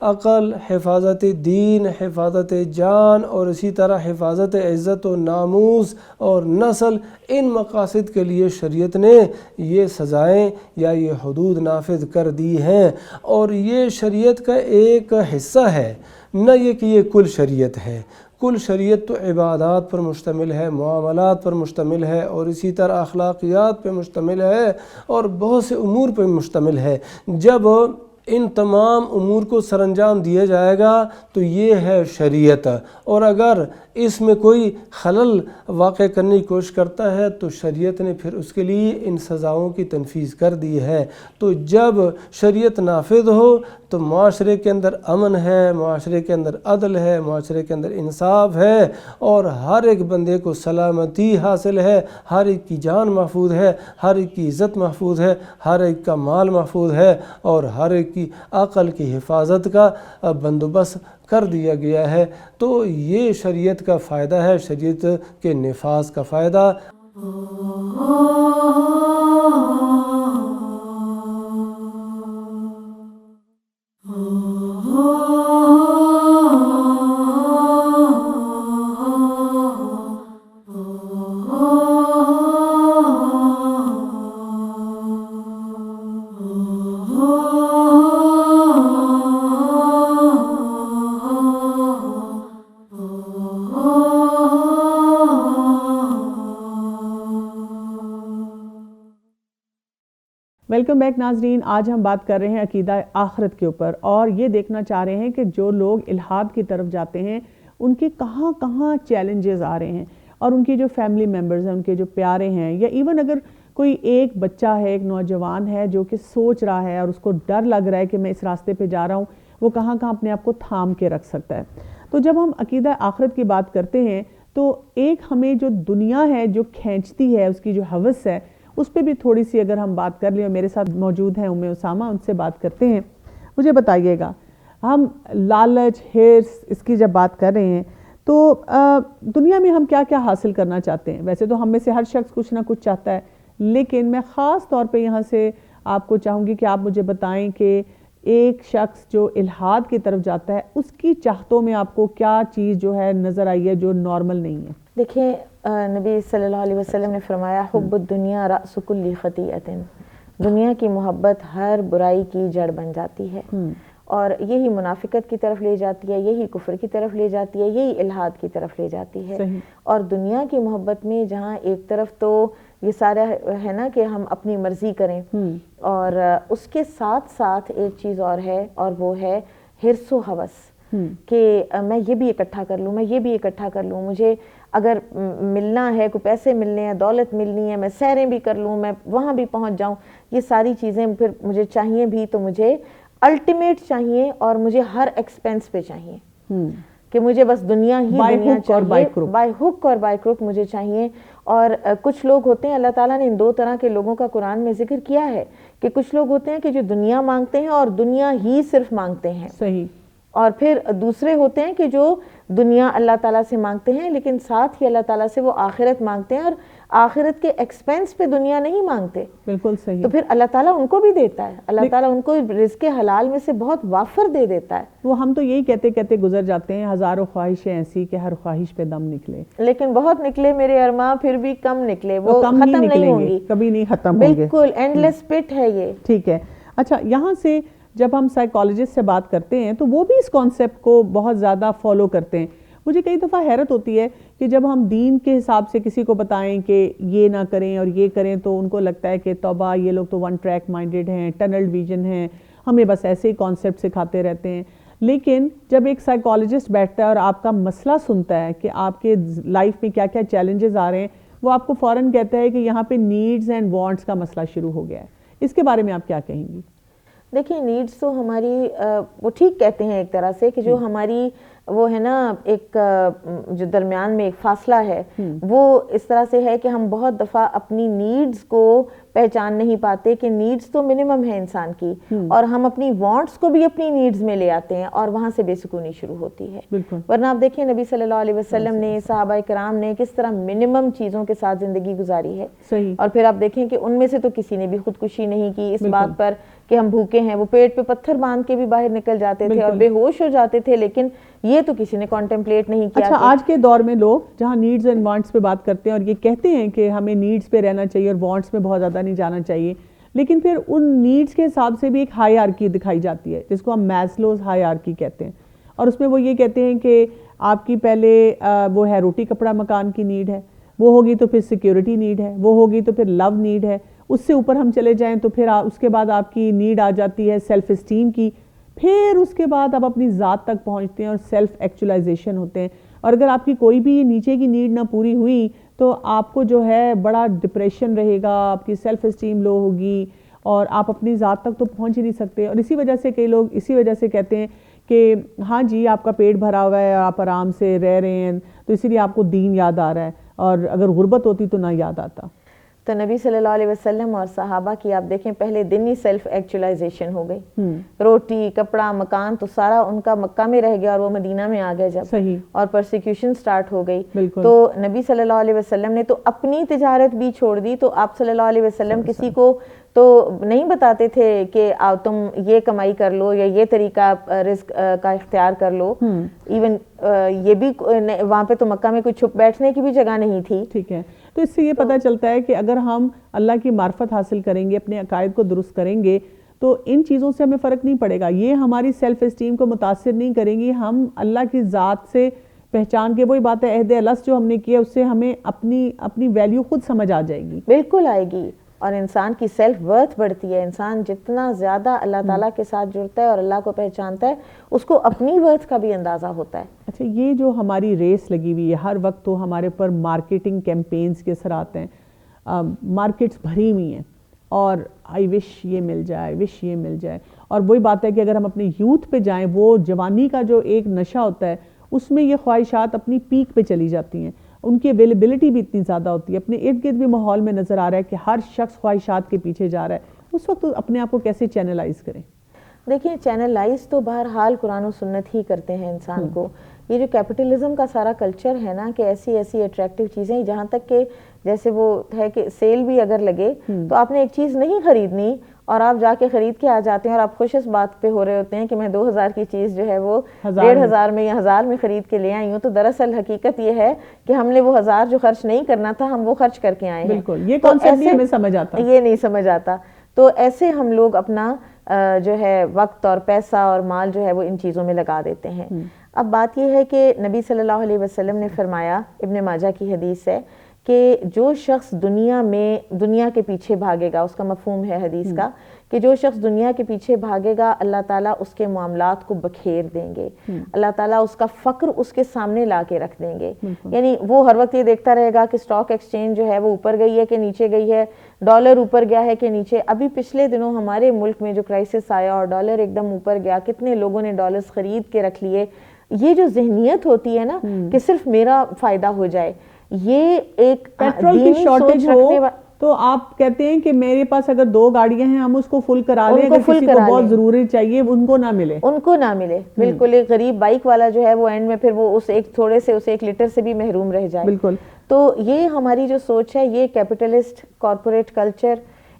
عقل، حفاظت دین، حفاظت جان اور اسی طرح حفاظت عزت و ناموس اور نسل، ان مقاصد کے لیے شریعت نے یہ سزائیں یا یہ حدود نافذ کر دی ہیں۔ اور یہ شریعت کا ایک حصہ ہے، نہ یہ کہ یہ کل شریعت ہے۔ کل شریعت تو عبادات پر مشتمل ہے، معاملات پر مشتمل ہے اور اسی طرح اخلاقیات پہ مشتمل ہے اور بہت سے امور پہ مشتمل ہے۔ جب ان تمام امور کو سر انجام دیا جائے گا تو یہ ہے شریعت، اور اگر اس میں کوئی خلل واقع کرنے کی کوشش کرتا ہے تو شریعت نے پھر اس کے لیے ان سزاؤں کی تنفیذ کر دی ہے۔ تو جب شریعت نافذ ہو تو معاشرے کے اندر امن ہے، معاشرے کے اندر عدل ہے، معاشرے کے اندر انصاف ہے اور ہر ایک بندے کو سلامتی حاصل ہے، ہر ایک کی جان محفوظ ہے، ہر ایک کی عزت محفوظ ہے، ہر ایک کا مال محفوظ ہے اور ہر ایک کی عقل کی حفاظت کا بندوبست کر دیا گیا ہے۔ تو یہ شریعت کا فائدہ ہے، شریعت کے نفاذ کا فائدہ۔ ویلکم بیک ناظرین، آج ہم بات کر رہے ہیں عقیدہ آخرت کے اوپر اور یہ دیکھنا چاہ رہے ہیں کہ جو لوگ الحاد کی طرف جاتے ہیں ان کے کہاں کہاں چیلنجز آ رہے ہیں اور ان کی جو فیملی ممبرز ہیں، ان کے جو پیارے ہیں، یا ایون اگر کوئی ایک بچہ ہے، ایک نوجوان ہے جو کہ سوچ رہا ہے اور اس کو ڈر لگ رہا ہے کہ میں اس راستے پہ جا رہا ہوں، وہ کہاں کہاں اپنے آپ کو تھام کے رکھ سکتا ہے۔ تو جب ہم عقیدہ آخرت کی بات کرتے ہیں تو ایک ہمیں جو دنیا ہے جو کھینچتی ہے، اس کی جو ہوس ہے، اس پہ بھی تھوڑی سی اگر ہم بات کر لیں۔ میرے ساتھ موجود ہیں اسامہ، ان سے بات کرتے ہیں۔ مجھے بتائیے گا، ہم لالچ، ہرس، اس کی جب بات کر رہے ہیں تو دنیا میں ہم کیا کیا حاصل کرنا چاہتے ہیں؟ ویسے تو ہم میں سے ہر شخص کچھ نہ کچھ چاہتا ہے، لیکن میں خاص طور پہ یہاں سے آپ کو چاہوں گی کہ آپ مجھے بتائیں کہ ایک شخص جو الحاد کی طرف جاتا ہے اس کی چاہتوں میں آپ کو کیا چیز جو ہے نظر آئی ہے جو نارمل نہیں ہے؟ دیکھیں، نبی صلی اللہ علیہ وسلم نے فرمایا حب الدنیا رأس کل خطیئۃ، دنیا کی محبت ہر برائی کی جڑ بن جاتی ہے اور یہی منافقت کی طرف لے جاتی ہے، یہی کفر کی طرف لے جاتی ہے، یہی الحاد کی طرف لے جاتی ہے۔ اور دنیا کی محبت میں جہاں ایک طرف تو یہ سارا ہے نا کہ ہم اپنی مرضی کریں، اور اس کے ساتھ ساتھ ایک چیز اور ہے، اور وہ ہے حرص و ہوس، کہ میں یہ بھی اکٹھا کر لوں، میں یہ بھی اکٹھا کر لوں، مجھے اگر ملنا ہے، کوئی پیسے ملنے ہیں، دولت ملنی ہے، میں سیریں بھی کر لوں، میں وہاں بھی پہنچ جاؤں، یہ ساری چیزیں پھر مجھے چاہیے بھی تو مجھے الٹیمیٹ چاہیے اور مجھے ہر ایکسپینس پہ چاہیے کہ مجھے بس دنیا ہی دنیا چاہیے، بائی ہک اور بائی کروک مجھے چاہیے. اور کچھ لوگ ہوتے ہیں، اللہ تعالیٰ نے ان دو طرح کے لوگوں کا قرآن میں ذکر کیا ہے کہ کچھ لوگ ہوتے ہیں کہ جو دنیا مانگتے ہیں اور دنیا ہی صرف مانگتے ہیں. صحیح. اور پھر دوسرے ہوتے ہیں کہ جو دنیا اللہ تعالیٰ سے مانگتے ہیں لیکن ساتھ ہی اللہ تعالیٰ سے وہ آخرت مانگتے ہیں اور آخرت کے ایکسپینس پہ دنیا نہیں مانگتے. بالکل صحیح. تو پھر اللہ تعالیٰ ان کو بھی دیتا ہے، اللہ تعالیٰ ان کو رزق حلال میں سے بہت وافر دے دیتا ہے. وہ ہم تو یہی کہتے کہتے گزر جاتے ہیں، ہزاروں خواہشیں ایسی کہ ہر خواہش پہ دم نکلے، لیکن بہت نکلے میرے ارماں پھر بھی کم نکلے، وہ ختم نہیں ہوں گی، کبھی نہیں ختم ہوں گے. بالکل اینڈ لیس پٹ ہے یہ. ٹھیک ہے. اچھا، یہاں سے جب ہم سائیکالوجسٹ سے بات کرتے ہیں تو وہ بھی اس کانسیپٹ کو بہت زیادہ فالو کرتے ہیں. مجھے کئی دفعہ حیرت ہوتی ہے کہ جب ہم دین کے حساب سے کسی کو بتائیں کہ یہ نہ کریں اور یہ کریں تو ان کو لگتا ہے کہ توبہ یہ لوگ تو ون ٹریک مائنڈڈ ہیں، ٹنل ویژن ہیں، ہمیں بس ایسے ہی کانسیپٹ سکھاتے رہتے ہیں. لیکن جب ایک سائیکالوجسٹ بیٹھتا ہے اور آپ کا مسئلہ سنتا ہے کہ آپ کے لائف میں کیا کیا چیلنجز آ رہے ہیں، وہ آپ کو فوراً کہتا ہے کہ یہاں پہ نیڈز اینڈ وانٹس کا مسئلہ شروع ہو گیا ہے. اس کے بارے میں آپ کیا کہیں گی؟ دیکھیں، نیڈز تو ہماری وہ ٹھیک کہتے ہیں ایک طرح سے کہ جو ہماری وہ ہے نا ایک جو درمیان میں ایک فاصلہ ہے وہ اس طرح سے ہے کہ ہم بہت دفعہ اپنی نیڈز کو پہچان نہیں پاتے کہ نیڈز تو منیمم ہے انسان کی، اور ہم اپنی وانٹس کو بھی اپنی نیڈز میں لے آتے ہیں اور وہاں سے بے سکونی شروع ہوتی ہے. ورنہ آپ دیکھیں نبی صلی اللہ علیہ وسلم نے، صحابہ کرام نے کس طرح منیمم چیزوں کے ساتھ زندگی گزاری ہے. اور پھر آپ دیکھیں کہ ان میں سے تو کسی نے بھی خودکشی نہیں کی اس بات پر کہ ہم بھوکے ہیں. وہ پیٹ پہ پتھر باندھ کے بھی باہر نکل جاتے تھے اور بے ہوش ہو جاتے تھے، لیکن یہ تو کسی نے کانٹمپلیٹ نہیں کیا. اچھا، آج کے دور میں لوگ جہاں نیڈز اینڈ وانٹس پہ بات کرتے ہیں اور یہ کہتے ہیں کہ ہمیں نیڈز پہ رہنا چاہیے اور وانٹس میں بہت زیادہ نہیں جانا چاہیے، لیکن پھر ان نیڈز کے حساب سے بھی ایک ہائرارکی دکھائی جاتی ہے جس کو ہم میسلوز ہائرارکی کہتے ہیں. اور اس میں وہ یہ کہتے ہیں کہ آپ کی پہلے وہ ہے روٹی کپڑا مکان کی نیڈ ہے، وہ ہوگی تو پھر سیکیورٹی نیڈ ہے، وہ ہوگی تو پھر لو نیڈ ہے، اس سے اوپر ہم چلے جائیں تو پھر اس کے بعد آپ کی نیڈ آ جاتی ہے سیلف اسٹیم کی، پھر اس کے بعد آپ اپنی ذات تک پہنچتے ہیں اور سیلف ایکچولائزیشن ہوتے ہیں. اور اگر آپ کی کوئی بھی نیچے کی نیڈ نہ پوری ہوئی تو آپ کو جو ہے بڑا ڈپریشن رہے گا، آپ کی سیلف اسٹیم لو ہوگی اور آپ اپنی ذات تک تو پہنچ ہی نہیں سکتے. اور اسی وجہ سے کئی لوگ اسی وجہ سے کہتے ہیں کہ ہاں جی آپ کا پیٹ بھرا ہوا ہے، آپ آرام سے رہ رہے ہیں تو اسی لیے آپ کو دین یاد آ رہا ہے، اور اگر غربت ہوتی تو نہ یاد آتا. تو نبی صلی اللہ علیہ وسلم اور صحابہ کی آپ دیکھیں پہلے دن ہی سیلف ایکچولائزیشن ہو گئی. روٹی کپڑا مکان تو سارا ان کا مکہ میں رہ گیا اور وہ مدینہ میں آ گئے جب، اور پرسیکیوشن سٹارٹ ہو گئی. تو نبی صلی اللہ علیہ وسلم نے تو اپنی تجارت بھی چھوڑ دی. تو آپ صلی اللہ علیہ وسلم کسی کو تو نہیں بتاتے تھے کہ تم یہ کمائی کر لو یا یہ طریقہ رزق کا اختیار کر لو. ایون یہ بھی وہاں پہ تو مکہ میں کوئی چھپ بیٹھنے کی بھی جگہ نہیں تھی. ٹھیک ہے. تو اس سے یہ پتہ چلتا ہے کہ اگر ہم اللہ کی معرفت حاصل کریں گے، اپنے عقائد کو درست کریں گے تو ان چیزوں سے ہمیں فرق نہیں پڑے گا. یہ ہماری سیلف اسٹیم کو متاثر نہیں کریں گی. ہم اللہ کی ذات سے پہچان کے، وہی بات ہے عہد الست جو ہم نے کیا، اس سے ہمیں اپنی ویلیو خود سمجھ آ جائے گی. بالکل آئے گی، اور انسان کی سیلف ورتھ بڑھتی ہے. انسان جتنا زیادہ اللہ تعالیٰ کے ساتھ جڑتا ہے اور اللہ کو پہچانتا ہے، اس کو اپنی ورتھ کا بھی اندازہ ہوتا ہے. اچھا، یہ جو ہماری ریس لگی ہوئی ہے ہر وقت، تو ہمارے پر مارکیٹنگ کیمپینز کے اثرات ہیں. مارکیٹس بھری ہوئی ہیں اور آئی وش یہ مل جائے، وش یہ مل جائے. اور وہی بات ہے کہ اگر ہم اپنے یوتھ پہ جائیں، وہ جوانی کا جو ایک نشہ ہوتا ہے اس میں یہ خواہشات اپنی پیک پہ چلی جاتی ہیں. ان کی اویلیبلٹی بھی اتنی زیادہ ہوتی ہے. اپنے ارد گرد بھی ماحول میں نظر آ رہا ہے کہ ہر شخص خواہشات کے پیچھے جا رہا ہے. اس وقت اپنے آپ کو کیسے چینلائز کریں؟ دیکھیں، چینلائز تو بہرحال قرآن و سنت ہی کرتے ہیں انسان کو. یہ جو کیپٹلزم کا سارا کلچر ہے نا کہ ایسی اٹریکٹیو چیزیں، جہاں تک کہ جیسے وہ ہے کہ سیل بھی اگر لگے تو آپ نے ایک چیز نہیں خریدنی اور آپ جا کے خرید کے آ جاتے ہیں اور آپ خوش اس بات پہ ہو رہے ہوتے ہیں کہ میں 2000 کی چیز جو ہے وہ 1500 میں یا 1000 میں خرید کے لے آئی ہوں. تو دراصل حقیقت یہ ہے کہ ہم نے وہ 1000 جو خرچ نہیں کرنا تھا، ہم وہ خرچ کر کے آئے ہیں. بالکل، یہ کانسیپٹ نہیں ہمیں سمجھ آتا. یہ نہیں سمجھ آتا. تو ایسے ہم لوگ اپنا جو ہے وقت اور پیسہ اور مال جو ہے وہ ان چیزوں میں لگا دیتے ہیں. اب بات یہ ہے کہ نبی صلی اللہ علیہ وسلم نے فرمایا، ابن ماجہ کی حدیث ہے کہ جو شخص دنیا کے پیچھے بھاگے گا، اس کا مفہوم ہے حدیث کا کہ جو شخص دنیا کے پیچھے بھاگے گا اللہ تعالیٰ اس کے معاملات کو بکھیر دیں گے، اللہ تعالیٰ اس کا فقر اس کے سامنے لا کے رکھ دیں گے. یعنی وہ ہر وقت یہ دیکھتا رہے گا کہ اسٹاک ایکسچینج جو ہے وہ اوپر گئی ہے کہ نیچے گئی ہے، ڈالر اوپر گیا ہے کہ نیچے. ابھی پچھلے دنوں ہمارے ملک میں جو کرائسس آیا اور ڈالر ایک دم اوپر گیا، کتنے لوگوں نے ڈالرز خرید کے رکھ لیے. یہ جو ذہنیت ہوتی ہے نا کہ صرف میرا فائدہ ہو جائے، یہ ایک پیٹرول کی شارٹیج ہو تو آپ کہتے ہیں کہ میرے پاس اگر 2 گاڑیاں ہیں ہم اس کو فل کرا لیں، اگر کسی کو بہت ضروری چاہیے ان کو نہ ملے. بالکل. ایک غریب بائک والا جو ہے وہ اینڈ میں پھر وہ اس ایک تھوڑے سے اسے 1 لیٹر سے بھی محروم رہ جائے. بالکل. تو یہ ہماری جو سوچ ہے، یہ کیپٹلسٹ کارپوریٹ کلچر،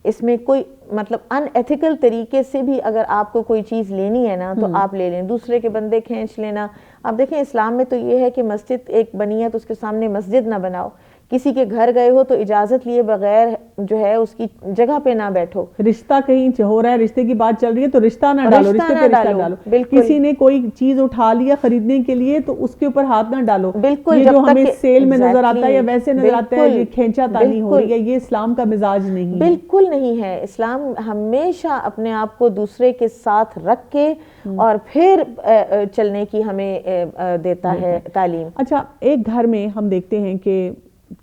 اس میں کوئی مطلب ان ایتھیکل طریقے سے بھی اگر آپ کو کوئی چیز لینی ہے نا تو آپ لے لیں، دوسرے کے بندے کھینچ لینا. آپ دیکھیں اسلام میں تو یہ ہے کہ مسجد ایک بنی ہے تو اس کے سامنے مسجد نہ بناؤ. کسی کے گھر گئے ہو تو اجازت لیے بغیر جو ہے اس کی جگہ پہ نہ بیٹھو. رشتہ کہیں ہو رہا ہے، رشتے کی بات چل رہی ہے تو رشتہ نہ ڈالو، رشتے پہ رشتہ ڈالو. کسی نے کوئی چیز اٹھا لیا خریدنے کے لیے تو اس کے اوپر ہاتھ نہ ڈالو. بالکل. یہ جو ہمیں سیل میں نظر آتا ہے یا ویسے نظر آتا ہے یہ کھینچا تانی ہو رہی ہے، یہ اسلام کا مزاج نہیں ہے. بالکل نہیں ہے. اسلام ہمیشہ اپنے آپ کو دوسرے کے ساتھ رکھ کے اور پھر چلنے کی ہمیں دیتا ہے تعلیم. اچھا، ایک گھر میں ہم دیکھتے ہیں کہ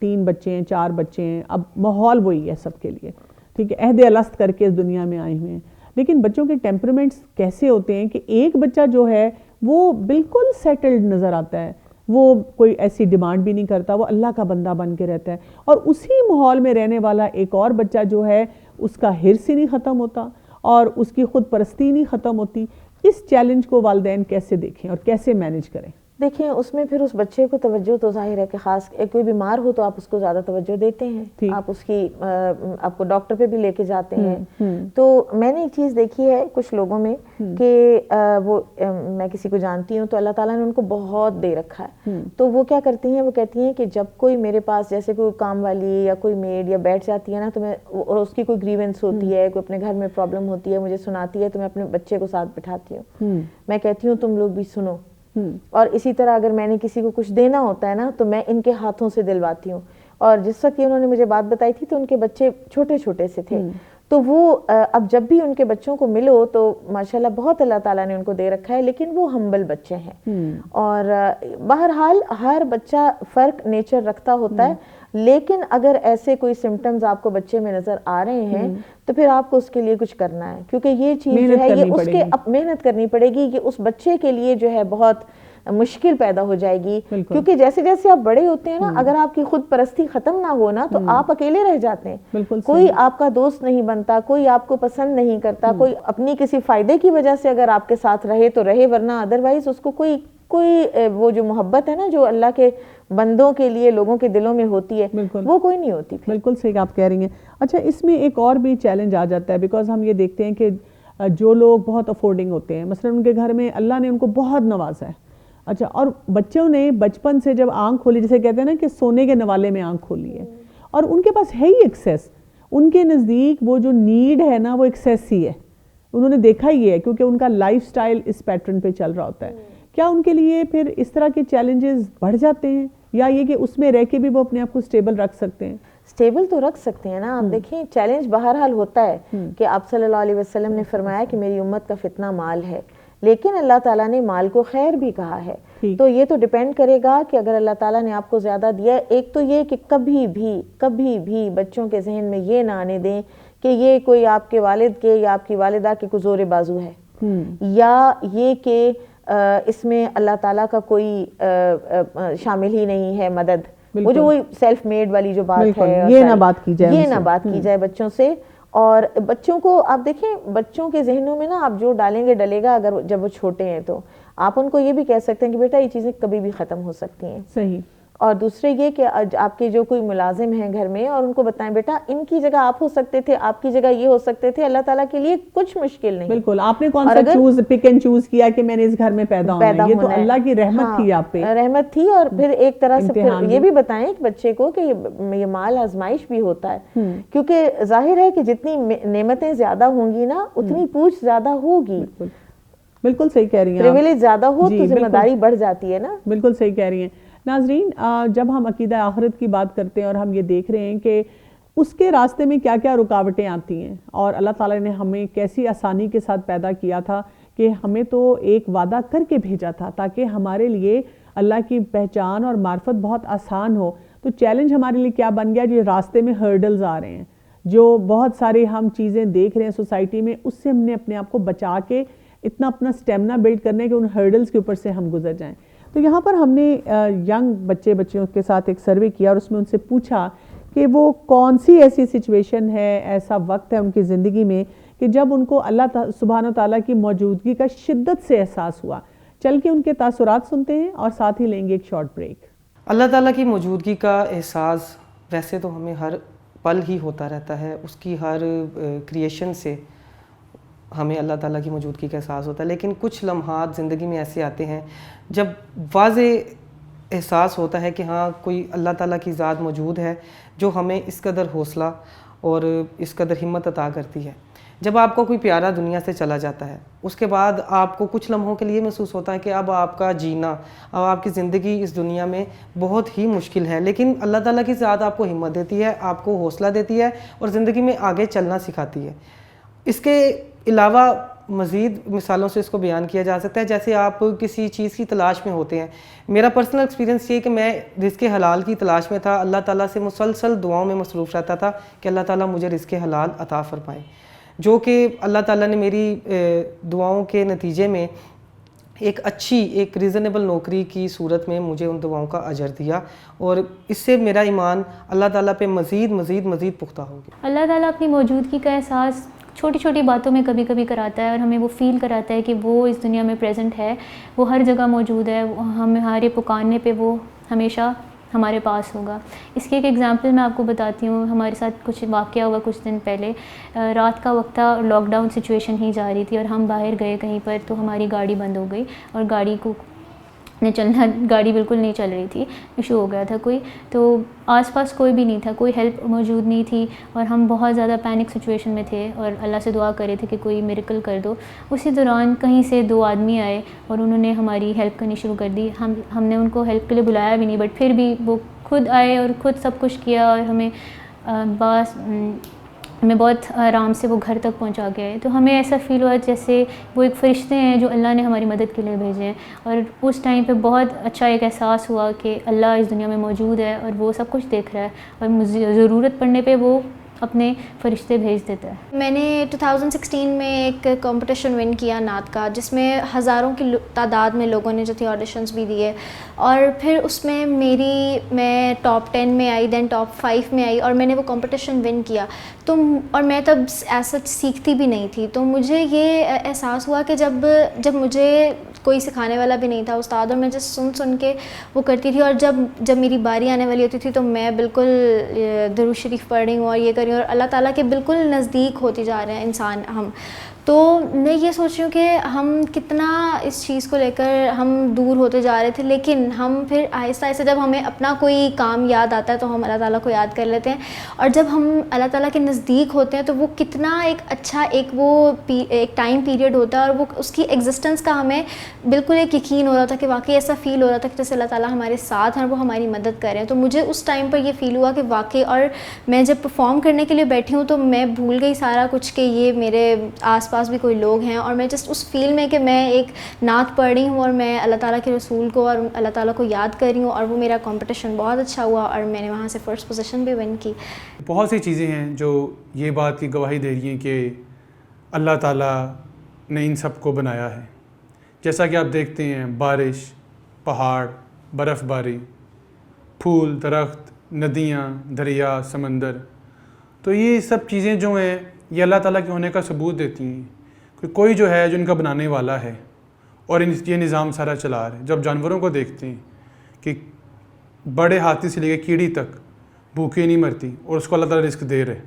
3 بچے ہیں، 4 بچے ہیں، اب ماحول وہی ہے سب کے لیے، ٹھیک ہے، عہد الست کر کے اس دنیا میں آئے ہوئے ہیں. لیکن بچوں کے ٹیمپرمنٹس کیسے ہوتے ہیں کہ ایک بچہ جو ہے وہ بالکل سیٹلڈ نظر آتا ہے، وہ کوئی ایسی ڈیمانڈ بھی نہیں کرتا، وہ اللہ کا بندہ بن کے رہتا ہے، اور اسی ماحول میں رہنے والا ایک اور بچہ جو ہے اس کا حرص ہی نہیں ختم ہوتا اور اس کی خود پرستی نہیں ختم ہوتی. اس چیلنج کو والدین کیسے دیکھیں اور کیسے مینیج کریں؟ دیکھیں اس میں پھر اس بچے کو توجہ تو ظاہر ہے کہ خاص کوئی بیمار ہو تو آپ اس کو زیادہ توجہ دیتے ہیں، آپ اس کی آپ کو ڈاکٹر پہ بھی لے کے جاتے ہیں. تو میں نے ایک چیز دیکھی ہے کچھ لوگوں میں کہ وہ میں کسی کو جانتی ہوں تو اللہ تعالیٰ نے ان کو بہت دے رکھا ہے. تو وہ کیا کرتی ہیں، وہ کہتی ہیں کہ جب کوئی میرے پاس جیسے کوئی کام والی یا کوئی میڈ یا بیٹھ جاتی ہے نا تو میں، اور اس کی کوئی گریونس ہوتی ہے، کوئی اپنے گھر میں پرابلم ہوتی ہے، مجھے سناتی ہے تو میں اپنے بچے کو ساتھ بٹھاتی ہوں. میں کہتی ہوں تم لوگ بھی سنو. اور اسی طرح اگر میں نے کسی کو کچھ دینا ہوتا ہے نا تو میں ان کے ہاتھوں سے دلواتی ہوں. اور جس وقت انہوں نے مجھے بات بتائی تھی تو ان کے بچے چھوٹے چھوٹے سے تھے، تو وہ اب جب بھی ان کے بچوں کو ملو تو ماشاءاللہ بہت اللہ تعالیٰ نے ان کو دے رکھا ہے، لیکن وہ ہمبل بچے ہیں. اور بہرحال ہر بچہ فرق نیچر رکھتا ہوتا ہے، لیکن اگر ایسے کوئی سمٹمز آپ کو بچے میں نظر آ رہے ہیں تو پھر آپ کو اس کے لیے کچھ کرنا ہے، کیونکہ یہ چیز جو ہے یہ اس کے محنت کرنی پڑے گی کہ اس بچے کے لیے جو ہے بہت مشکل پیدا ہو جائے گی. کیونکہ جیسے جیسے آپ بڑے ہوتے ہیں نا، اگر آپ کی خود پرستی ختم نہ ہو نا تو آپ اکیلے رہ جاتے ہیں. کوئی آپ کا دوست نہیں بنتا، کوئی آپ کو پسند نہیں کرتا، کوئی اپنی کسی فائدے کی وجہ سے اگر آپ کے ساتھ رہے تو رہے، ورنہ ادروائز اس کو کوئی وہ جو محبت ہے نا جو اللہ کے بندوں کے لیے لوگوں کے دلوں میں ہوتی ہے وہ کوئی نہیں ہوتی. بالکل صحیح آپ کہہ رہی ہیں. اچھا، اس میں ایک اور بھی چیلنج آ جاتا ہے، بیکاز ہم یہ دیکھتے ہیں کہ جو لوگ بہت افورڈنگ ہوتے ہیں، مثلا ان کے گھر میں اللہ نے ان کو بہت نوازا ہے. اچھا، اور بچوں نے بچپن سے جب آنکھ کھولی، جسے کہتے ہیں نا کہ سونے کے نوالے میں آنکھ کھولی ہے، اور ان کے پاس ہے ہی ایکسیس، ان کے نزدیک وہ جو نیڈ ہے نا وہ ایکسیس ہی ہے. انہوں نے دیکھا ہی ہے کیونکہ ان کا لائف سٹائل اس پیٹرن پہ چل رہا ہوتا ہے. کیا ان کے لیے پھر اس طرح کے چیلنجز بڑھ جاتے ہیں، یا یہ کہ اس میں رہ کے بھی وہ اپنے آپ کو سٹیبل رکھ سکتے ہیں؟ سٹیبل تو رکھ سکتے ہیں نا. آپ دیکھیں چیلنج بہرحال ہوتا ہے کہ آپ صلی اللہ علیہ وسلم نے فرمایا کہ میری امت کا فتنہ مال ہے، لیکن اللہ تعالیٰ نے مال کو خیر بھی کہا ہے. تو یہ تو ڈیپینڈ کرے گا کہ اگر اللہ تعالیٰ نے آپ کو زیادہ دیا ہے، ایک تو یہ کہ کبھی بھی بچوں کے ذہن میں یہ نہ آنے دیں کہ یہ کوئی آپ کے والد کے یا آپ کی والدہ کے کوئی زور بازو ہے، یا یہ کہ اس میں اللہ تعالیٰ کا کوئی شامل ہی نہیں ہے مدد. وہ جو وہی سیلف میڈ والی جو بات ہے، یہ نہ بات کی جائے بچوں سے. اور بچوں کو آپ دیکھیں، بچوں کے ذہنوں میں نا آپ جو ڈالیں گے ڈلے گا. اگر جب وہ چھوٹے ہیں تو آپ ان کو یہ بھی کہہ سکتے ہیں کہ بیٹا یہ چیزیں کبھی بھی ختم ہو سکتی ہیں. صحیح. اور دوسرے یہ کہ آپ کے جو کوئی ملازم ہیں گھر میں، اور ان کو بتائیں بیٹا ان کی جگہ آپ ہو سکتے تھے، آپ کی جگہ یہ ہو سکتے تھے، اللہ تعالیٰ کے لیے کچھ مشکل نہیں. بالکل. آپ نے کون سا پک اینڈ چوز کیا کہ میں نے اس گھر میں پیدا ہونا ہے؟ یہ تو اللہ کی رحمت تھی آپ پہ، رحمت تھی. اور پھر ایک طرح سے پھر یہ بھی بتائیں کہ بچے کو کہ یہ مال آزمائش بھی ہوتا ہے، کیونکہ ظاہر ہے کہ جتنی نعمتیں زیادہ ہوں گی نا اتنی پوچھ زیادہ ہوگی. بالکل صحیح کہہ رہی ہیں. پریویلیج زیادہ ہو تو ذمہ داری بڑھ جاتی ہے نا. بالکل صحیح کہہ رہی ہیں. ناظرین، جب ہم عقیدہ آخرت کی بات کرتے ہیں اور ہم یہ دیکھ رہے ہیں کہ اس کے راستے میں کیا کیا رکاوٹیں آتی ہیں، اور اللہ تعالیٰ نے ہمیں کیسی آسانی کے ساتھ پیدا کیا تھا کہ ہمیں تو ایک وعدہ کر کے بھیجا تھا تاکہ ہمارے لیے اللہ کی پہچان اور معرفت بہت آسان ہو. تو چیلنج ہمارے لیے کیا بن گیا؟ جو راستے میں ہرڈلز آ رہے ہیں، جو بہت ساری ہم چیزیں دیکھ رہے ہیں سوسائٹی میں، اس سے ہم نے اپنے آپ کو بچا کے اتنا اپنا سٹیمنا بلڈ کرنے کہ ان ہرڈلز کے اوپر سے ہم گزر جائیں. تو یہاں پر ہم نے ینگ بچیوں کے ساتھ ایک سروے کیا اور اس میں ان سے پوچھا کہ وہ کون سی ایسی سچویشن ہے، ایسا وقت ہے ان کی زندگی میں کہ جب ان کو اللہ سبحانہ و تعالیٰ کی موجودگی کا شدت سے احساس ہوا. چل کے ان کے تاثرات سنتے ہیں اور ساتھ ہی لیں گے ایک شارٹ بریک. اللہ تعالیٰ کی موجودگی کا احساس ویسے تو ہمیں ہر پل ہی ہوتا رہتا ہے، اس کی ہر کریشن سے ہمیں اللہ تعالیٰ کی موجودگی کا احساس ہوتا ہے، لیکن کچھ لمحات زندگی میں ایسے آتے ہیں جب واضح احساس ہوتا ہے کہ ہاں کوئی اللہ تعالیٰ کی ذات موجود ہے جو ہمیں اس قدر حوصلہ اور اس قدر ہمت عطا کرتی ہے. جب آپ کو کوئی پیارا دنیا سے چلا جاتا ہے، اس کے بعد آپ کو کچھ لمحوں کے لیے محسوس ہوتا ہے کہ اب آپ کا جینا، اب آپ کی زندگی اس دنیا میں بہت ہی مشکل ہے، لیکن اللہ تعالیٰ کی ذات آپ کو ہمت دیتی ہے، آپ کو حوصلہ دیتی ہے اور زندگی میں آگے چلنا سکھاتی ہے. اس کے علاوہ مزید مثالوں سے اس کو بیان کیا جا سکتا ہے. جیسے آپ کسی چیز کی تلاش میں ہوتے ہیں، میرا پرسنل ایکسپیرینس یہ کہ میں رزق حلال کی تلاش میں تھا، اللہ تعالیٰ سے مسلسل دعاؤں میں مصروف رہتا تھا کہ اللہ تعالیٰ مجھے رزق حلال عطا فرمائے، جو کہ اللہ تعالیٰ نے میری دعاؤں کے نتیجے میں ایک ریزنیبل نوکری کی صورت میں مجھے ان دعاؤں کا اجر دیا، اور اس سے میرا ایمان اللہ تعالیٰ پہ مزید پختہ ہو گیا. اللہ تعالیٰ اپنی موجودگی کا احساس چھوٹی چھوٹی باتوں میں کبھی کبھی کراتا ہے، اور ہمیں وہ فیل کراتا ہے کہ وہ اس دنیا میں پریزنٹ ہے، وہ ہر جگہ موجود ہے، ہمارے پکارنے پہ وہ ہمیشہ ہمارے پاس ہوگا. اس کی ایک ایگزامپل میں آپ کو بتاتی ہوں. ہمارے ساتھ کچھ واقعہ ہوا کچھ دن پہلے، رات کا وقت تھا، لاک ڈاؤن سچویشن ہی جا رہی تھی اور ہم باہر گئے کہیں پر، تو ہماری گاڑی بند ہو گئی اور گاڑی بالکل نہیں چل رہی تھی، ایشو ہو گیا تھا کوئی. تو آس پاس کوئی بھی نہیں تھا، کوئی ہیلپ موجود نہیں تھی، اور ہم بہت زیادہ پینک سچویشن میں تھے اور اللہ سے دعا کر رہے تھے کہ کوئی میریکل کر دو. اسی دوران کہیں سے 2 آدمی آئے اور انہوں نے ہماری ہیلپ کرنی شروع کر دی. ہم نے ان کو ہیلپ کے لیے بلایا بھی نہیں، بٹ پھر بھی وہ خود آئے اور خود سب کچھ کیا، اور ہمیں بہت آرام سے وہ گھر تک پہنچا کے آئے. تو ہمیں ایسا فیل ہوا جیسے وہ ایک فرشتے ہیں جو اللہ نے ہماری مدد کے لیے بھیجے ہیں، اور اس ٹائم پہ بہت اچھا ایک احساس ہوا کہ اللہ اس دنیا میں موجود ہے اور وہ سب کچھ دیکھ رہا ہے، اور مجھے ضرورت پڑنے پہ وہ اپنے فرشتے بھیج دیتا ہے. میں نے 2016 میں ایک کمپٹیشن ون کیا نعت کا، جس میں ہزاروں کی تعداد میں لوگوں نے جو تھی آڈیشنز بھی دیے، اور پھر اس میں میں ٹاپ 10 میں آئی، دین ٹاپ 5 میں آئی، اور میں نے وہ کمپٹیشن ون کیا. اور میں تب ایسا سیکھتی بھی نہیں تھی، تو مجھے یہ احساس ہوا کہ جب مجھے کوئی سکھانے والا بھی نہیں تھا استاد، اور میں جس سن کے وہ کرتی تھی، اور جب میری باری آنے والی ہوتی تھی تو میں بالکل درود شریف پڑھ رہی ہوں اور یہ کر رہی ہوں، اور اللہ تعالیٰ کے بالکل نزدیک ہوتی جا رہے ہیں انسان ہم. تو میں یہ سوچ رہی ہوں کہ ہم کتنا اس چیز کو لے کر ہم دور ہوتے جا رہے تھے، لیکن ہم پھر آہستہ آہستہ جب ہمیں اپنا کوئی کام یاد آتا ہے تو ہم اللہ تعالیٰ کو یاد کر لیتے ہیں، اور جب ہم اللہ تعالیٰ کے نزدیک ہوتے ہیں تو وہ کتنا ایک اچھا ایک ٹائم پیریڈ ہوتا ہے، اور وہ اس کی ایگزسٹنس کا ہمیں بالکل ایک یقین ہو رہا تھا کہ واقعی ایسا فیل ہو رہا تھا کہ جیسے اللہ تعالیٰ ہمارے ساتھ ہیں اور وہ ہماری مدد کر رہے ہیں. تو مجھے اس ٹائم پر یہ فیل ہوا کہ واقعی، اور میں جب پرفارم کرنے کے لیے بیٹھی ہوں تو میں بھول گئی سارا کچھ کہ یہ میرے آس پاس بھی کوئی لوگ ہیں، اور میں جسٹ اس فیل میں کہ میں ایک نعت پڑھ رہی ہوں اور میں اللہ تعالیٰ کے رسول کو اور اللہ تعالیٰ کو یاد کر رہی ہوں، اور وہ میرا کمپٹیشن بہت اچھا ہوا اور میں نے وہاں سے فرسٹ پوزیشن بھی ون کی. بہت سی چیزیں ہیں جو یہ بات کی گواہی دے رہی ہیں کہ اللہ تعالیٰ نے ان سب کو بنایا ہے. جیسا کہ آپ دیکھتے ہیں، بارش، پہاڑ، برف باری، پھول، درخت، ندیاں، دریا، سمندر، تو یہ سب چیزیں جو ہیں یہ اللہ تعالیٰ کے ہونے کا ثبوت دیتی ہیں کہ کوئی جو ہے جو ان کا بنانے والا ہے اور یہ نظام سارا چلا رہا ہے. جب جانوروں کو دیکھتے ہیں کہ بڑے ہاتھی سے لے کے کیڑی تک بھوکے نہیں مرتی اور اس کو اللہ تعالیٰ رزق دے رہے،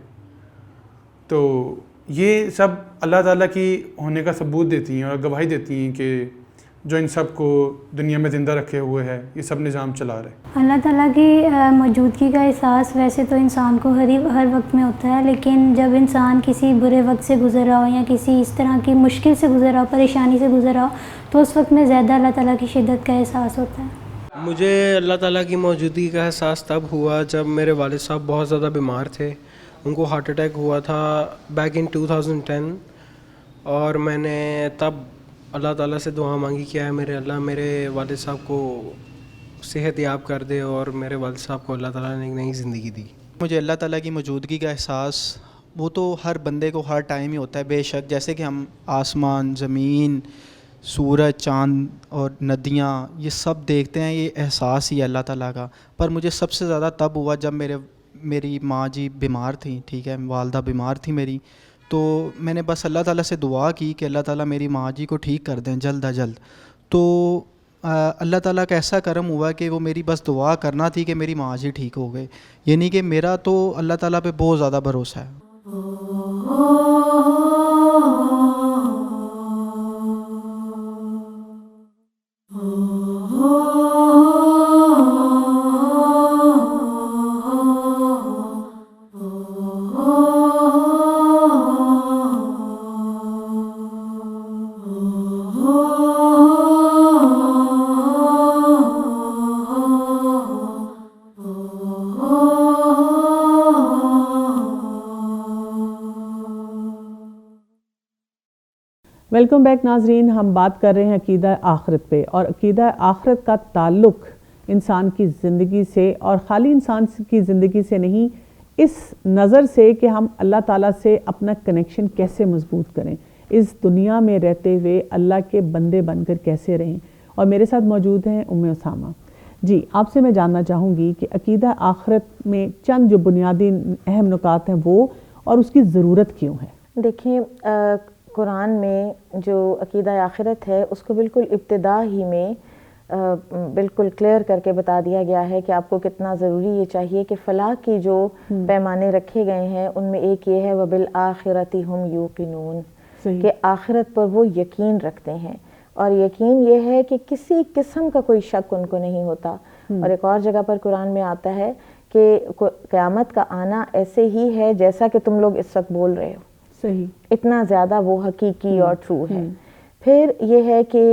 تو یہ سب اللہ تعالیٰ کی ہونے کا ثبوت دیتی ہیں اور گواہی دیتی ہیں کہ جو ان سب کو دنیا میں زندہ رکھے ہوئے ہے، یہ سب نظام چلا رہے. اللہ تعالیٰ کی موجودگی کا احساس ویسے تو انسان کو ہر وقت میں ہوتا ہے، لیکن جب انسان کسی برے وقت سے گزر رہا ہو یا کسی اس طرح کی مشکل سے گزر رہا ہو، پریشانی سے گزر رہا ہو، تو اس وقت میں زیادہ اللہ تعالیٰ کی شدت کا احساس ہوتا ہے. مجھے اللہ تعالیٰ کی موجودگی کا احساس تب ہوا جب میرے والد صاحب بہت زیادہ بیمار تھے. ان کو ہارٹ اٹیک ہوا تھا بیک ان 2010, اور میں نے تب اللہ تعالیٰ سے دعا مانگی کہ میرے اللہ میرے والد صاحب کو صحت یاب کر دے, اور میرے والد صاحب کو اللہ تعالیٰ نے ایک نئی زندگی دی. مجھے اللہ تعالیٰ کی موجودگی کا احساس وہ تو ہر بندے کو ہر ٹائم ہی ہوتا ہے بے شک, جیسے کہ ہم آسمان, زمین, سورج, چاند اور ندیاں یہ سب دیکھتے ہیں, یہ احساس ہی ہے اللہ تعالیٰ کا. پر مجھے سب سے زیادہ تب ہوا جب میری ماں جی بیمار تھیں, ٹھیک ہے, والدہ بیمار تھی میری, تو میں نے بس اللہ تعالیٰ سے دعا کی کہ اللہ تعالیٰ میری ماں جی کو ٹھیک کر دیں جلد از جلد. تو اللہ تعالیٰ کا ایسا کرم ہوا کہ وہ میری بس دعا کرنا تھی کہ میری ماں جی ٹھیک ہو گئے. یعنی کہ میرا تو اللہ تعالیٰ پہ بہت زیادہ بھروسہ ہے. ویلکم بیک ناظرین. ہم بات کر رہے ہیں عقیدہ آخرت پہ, اور عقیدہ آخرت کا تعلق انسان کی زندگی سے, اور خالی انسان کی زندگی سے نہیں, اس نظر سے کہ ہم اللہ تعالیٰ سے اپنا کنیکشن کیسے مضبوط کریں, اس دنیا میں رہتے ہوئے اللہ کے بندے بن کر کیسے رہیں. اور میرے ساتھ موجود ہیں ام اسامہ. جی, آپ سے میں جاننا چاہوں گی کہ عقیدہ آخرت میں چند جو بنیادی اہم نکات ہیں وہ, اور اس کی ضرورت کیوں ہے. دیکھیں, قرآن میں جو عقیدہ آخرت ہے اس کو بالکل ابتدا ہی میں بالکل کلیئر کر کے بتا دیا گیا ہے کہ آپ کو کتنا ضروری یہ چاہیے کہ فلاح کی جو پیمانے رکھے گئے ہیں ان میں ایک یہ ہے وَبِالْآخِرَةِ هُمْ يُوقِنُونَ, کہ آخرت پر وہ یقین رکھتے ہیں, اور یقین یہ ہے کہ کسی قسم کا کوئی شک ان کو نہیں ہوتا. اور ایک اور جگہ پر قرآن میں آتا ہے کہ قیامت کا آنا ایسے ہی ہے جیسا کہ تم لوگ اس وقت بول رہے ہو. صحیح, اتنا زیادہ وہ حقیقی اور ٹرو ہے. پھر یہ ہے کہ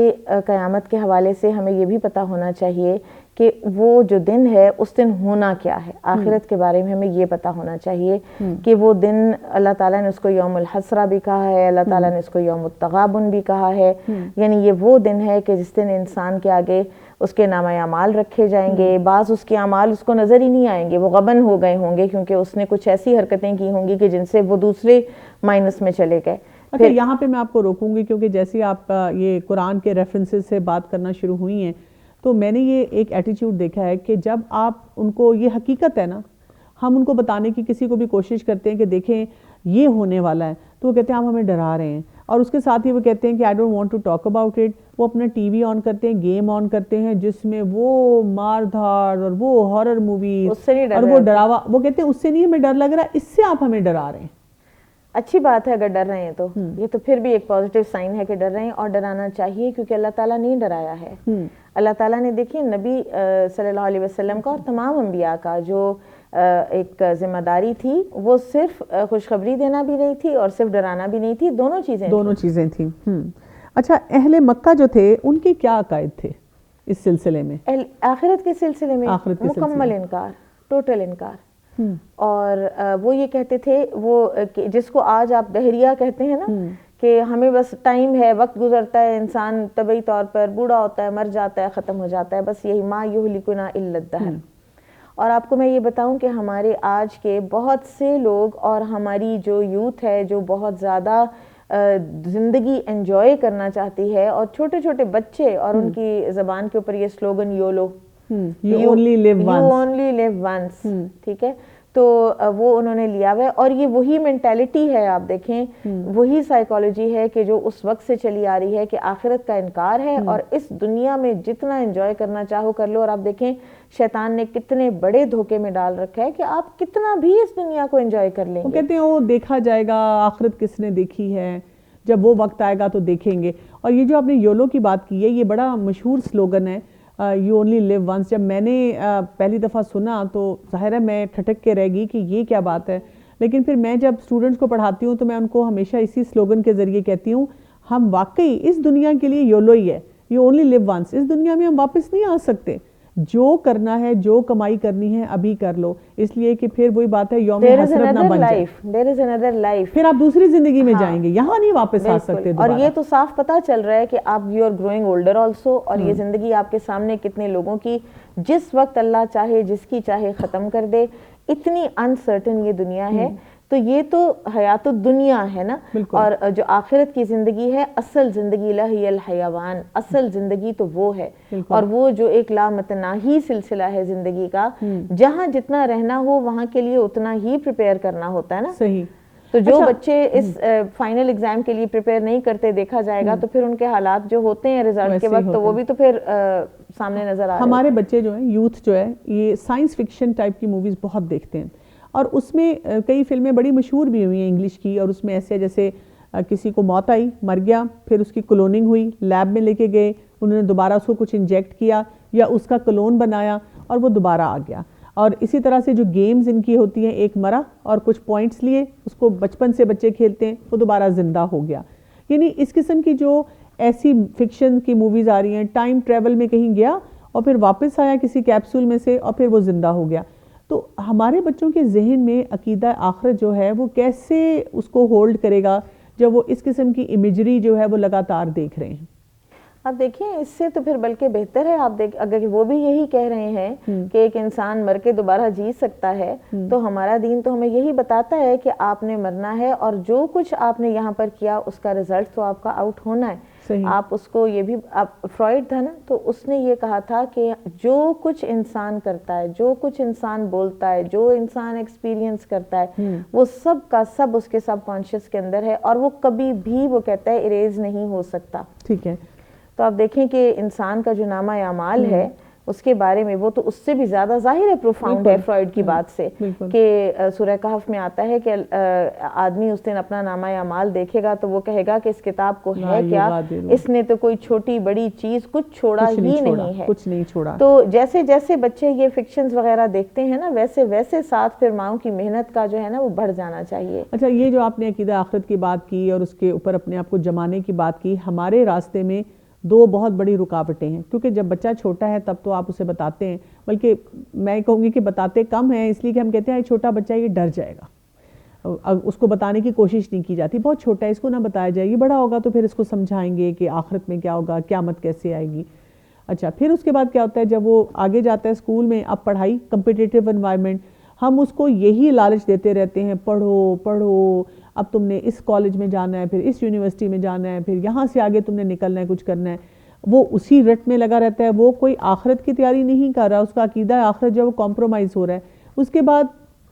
قیامت کے حوالے سے ہمیں یہ بھی پتہ ہونا چاہیے کہ وہ جو دن ہے اس دن ہونا کیا ہے. آخرت کے بارے میں ہمیں یہ پتہ ہونا چاہیے کہ وہ دن اللہ تعالیٰ نے اس کو یوم الحسرہ بھی کہا ہے, اللہ تعالیٰ نے اس کو یوم التغابن بھی کہا ہے. یعنی یہ وہ دن ہے کہ جس دن انسان کے آگے اس کے نامہ اعمال رکھے جائیں گے. بعض اس کے اعمال اس کو نظر ہی نہیں آئیں گے, وہ غبن ہو گئے ہوں گے کیونکہ اس نے کچھ ایسی حرکتیں کی ہوں گی کہ جن سے وہ دوسرے مائنس میں چلے گئے. اچھا, یہاں پہ میں آپ کو روکوں گی کیونکہ جیسے آپ یہ قرآن کے ریفرنسز سے بات کرنا شروع ہوئی ہیں, تو میں نے یہ ایک ایٹیٹیوڈ دیکھا ہے کہ جب آپ ان کو, یہ حقیقت ہے نا, ہم ان کو بتانے کی کسی کو بھی کوشش کرتے ہیں کہ دیکھیں یہ ہونے والا ہے, تو وہ کہتے ہیں آپ ہمیں ڈرا رہے ہیں, اور اس کے ساتھ ہی وہ کہتے ہیں کہ I don't want to talk about it. وہ اپنا ٹی وی آن کرتے ہیں, گیم آن کرتے ہیں جس میں وہ مار دھاڑ اور وہ ہارر موویز اور وہ ڈراوا, وہ کہتے ہیں اس سے نہیں ہمیں ڈر لگ رہا, اس سے آپ ہمیں ڈرا رہے ہیں. اچھی بات ہے اگر ڈر رہے ہیں تو, یہ تو پھر بھی ایک پازیٹیو سائن ہے کہ ڈر رہے ہیں, اور ڈرانا چاہیے کیونکہ اللہ تعالیٰ نے ڈرایا ہے. اللہ تعالیٰ نے دیکھیے نبی صلی اللہ علیہ وسلم کا اور تمام انبیاء کا جو ایک ذمہ داری تھی وہ صرف خوشخبری دینا بھی نہیں تھی اور صرف ڈرانا بھی نہیں تھی, دونوں چیزیں تھیں. اچھا, اہل مکہ جو تھے ان کے کیا عقائد تھے اس سلسلے میں؟ آخرت کے سلسلے میں مکمل انکار, ٹوٹل انکار. اور وہ یہ کہتے تھے, وہ جس کو آج آپ دہریہ کہتے ہیں نا, کہ ہمیں بس ٹائم ہے, وقت گزرتا ہے, انسان طبعی طور پر بوڑھا ہوتا ہے, مر جاتا ہے, ختم ہو جاتا ہے, بس یہی ما یہلکنا الا الدہر. اور آپ کو میں یہ بتاؤں کہ ہمارے آج کے بہت سے لوگ اور ہماری جو یوتھ ہے جو بہت زیادہ زندگی انجوائے کرنا چاہتی ہے, اور چھوٹے چھوٹے بچے, اور ان کی زبان کے اوپر یہ slogan YOLO, you only live once, ٹھیک ہے, تو وہ انہوں نے لیا ہوا ہے. اور یہ وہی مینٹیلٹی ہے, آپ دیکھیں وہی سائیکالوجی ہے کہ جو اس وقت سے چلی آ رہی ہے کہ آخرت کا انکار ہے, اور اس دنیا میں جتنا انجوائے کرنا چاہو کر لو. اور آپ دیکھیں شیطان نے کتنے بڑے دھوکے میں ڈال رکھا ہے کہ آپ کتنا بھی اس دنیا کو انجوائے کر لیں گے. وہ کہتے ہیں وہ دیکھا جائے گا, آخرت کس نے دیکھی ہے, جب وہ وقت آئے گا تو دیکھیں گے. اور یہ جو آپ نے یولو کی بات کی ہے, یہ بڑا مشہور سلوگن ہے, یو اونلی لیو ونس. جب میں نے پہلی دفعہ سنا تو ظاہر ہے میں ٹھٹک کے رہ گئی کہ یہ کیا بات ہے, لیکن پھر میں جب اسٹوڈنٹس کو پڑھاتی ہوں تو میں ان کو ہمیشہ اسی سلوگن کے ذریعے کہتی ہوں ہم واقعی اس دنیا کے لیے یولو ہی ہے, یو اونلی لیو ونس. اس دنیا میں ہم واپس نہیں آ سکتے, جو کرنا ہے, جو کمائی کرنی ہے ابھی کر لو, اس لیے کہ پھر وہی بات ہے یوم حسرت نہ بن جائے, there is another life, پھر آپ دوسری زندگی میں جائیں گے, یہاں نہیں واپس آ سکتے دوبارہ. اور یہ تو صاف پتہ چل رہا ہے کہ آپ you are growing older also, اور یہ زندگی آپ کے سامنے کتنے لوگوں کی جس وقت اللہ چاہے جس کی چاہے ختم کر دے, اتنی انسرٹن یہ دنیا ہے. تو یہ تو حیات الدنیا ہے نا, اور جو آخرت کی زندگی ہے, اصل زندگی لہی الحیوان, اصل زندگی تو وہ ہے, اور وہ جو ایک لامتناہی سلسلہ ہے زندگی کا, جہاں جتنا رہنا ہو وہاں کے لیے اتنا ہی پریپیئر کرنا ہوتا ہے نا. صحیح. تو جو بچے اس فائنل ایگزام کے لیے پریپیئر نہیں کرتے دیکھا جائے گا, تو پھر ان کے حالات جو ہوتے ہیں رزلٹ کے وقت, تو وہ بھی تو پھر سامنے نظر آ رہے ہیں. ہمارے بچے جو ہیں, یوتھ جو ہے, یہ سائنس فکشن ٹائپ کی موویز بہت دیکھتے ہیں, اور اس میں کئی فلمیں بڑی مشہور بھی ہوئی ہیں انگلش کی, اور اس میں ایسے جیسے کسی کو موت آئی, مر گیا, پھر اس کی کلوننگ ہوئی, لیب میں لے کے گئے, انہوں نے دوبارہ اس کو کچھ انجیکٹ کیا یا اس کا کلون بنایا اور وہ دوبارہ آ گیا. اور اسی طرح سے جو گیمز ان کی ہوتی ہیں, ایک مرا اور کچھ پوائنٹس لیے, اس کو بچپن سے بچے کھیلتے ہیں, وہ دوبارہ زندہ ہو گیا. یعنی اس قسم کی جو ایسی فکشن کی موویز آ رہی ہیں, ٹائم ٹریول میں کہیں گیا اور پھر واپس آیا کسی کیپسول میں سے اور پھر وہ زندہ ہو گیا. تو ہمارے بچوں کے ذہن میں عقیدہ آخرت جو ہے وہ کیسے اس کو ہولڈ کرے گا جب وہ اس قسم کی امیجری جو ہے وہ لگاتار دیکھ رہے ہیں؟ آپ دیکھیں, اس سے تو پھر بلکہ بہتر ہے, آپ اگر وہ بھی یہی کہہ رہے ہیں کہ ایک انسان مر کے دوبارہ جی سکتا ہے, تو ہمارا دین تو ہمیں یہی بتاتا ہے کہ آپ نے مرنا ہے, اور جو کچھ آپ نے یہاں پر کیا اس کا رزلٹ تو آپ کا آؤٹ ہونا ہے. آپ اس کو یہ بھی, فرائڈ تھا نا, تو اس نے یہ کہا تھا کہ جو کچھ انسان کرتا ہے, جو کچھ انسان بولتا ہے, جو انسان ایکسپیرینس کرتا ہے, وہ سب کا سب اس کے سب کانشیس کے اندر ہے, اور وہ کبھی بھی, وہ کہتا ہے, اریز نہیں ہو سکتا. ٹھیک ہے. تو آپ دیکھیں کہ انسان کا جو نامہ اعمال ہے اس کے بارے میں, وہ تو اس سے بھی زیادہ ظاہر ہے, پروفاؤنڈ ہے فرائڈ کی بات سے, کہ سورہ کہف میں آتا ہے کہ آدمی اس دن اپنا نامہ اعمال دیکھے گا تو وہ کہے گا کہ اس کتاب کو ہے کیا, اس نے تو کوئی چھوٹی بڑی چیز کچھ چھوڑا ہی نہیں ہے, کچھ نہیں چھوڑا. تو جیسے جیسے بچے یہ فکشنز وغیرہ دیکھتے ہیں نا, ویسے ویسے ساتھ پھر ماؤں کی محنت کا جو ہے نا وہ بڑھ جانا چاہیے. اچھا, یہ جو آپ نے عقیدہ آخرت کی بات کی اور اس کے اوپر اپنے آپ کو جمانے کی بات کی, ہمارے راستے میں دو بہت بڑی رکاوٹیں ہیں, کیونکہ جب بچہ چھوٹا ہے تب تو آپ اسے بتاتے ہیں, بلکہ میں کہوں گی کہ بتاتے کم ہیں, اس لیے کہ ہم کہتے ہیں یہ چھوٹا بچہ یہ ڈر جائے گا, اس کو بتانے کی کوشش نہیں کی جاتی, بہت چھوٹا ہے اس کو نہ بتایا جائے, یہ بڑا ہوگا تو پھر اس کو سمجھائیں گے کہ آخرت میں کیا ہوگا, قیامت کیسے آئے گی. اچھا, پھر اس کے بعد کیا ہوتا ہے, جب وہ آگے جاتا ہے اسکول میں, اب پڑھائی, کمپٹیٹیو انوائرمنٹ, ہم اس کو یہی لالچ دیتے رہتے ہیں, پڑھو پڑھو, اب تم نے اس کالج میں جانا ہے, پھر اس یونیورسٹی میں جانا ہے, پھر یہاں سے آگے تم نے نکلنا ہے, کچھ کرنا ہے. وہ اسی رٹ میں لگا رہتا ہے, وہ کوئی آخرت کی تیاری نہیں کر رہا, اس کا عقیدہ آخرت جو وہ کمپرومائز ہو رہا ہے. اس کے بعد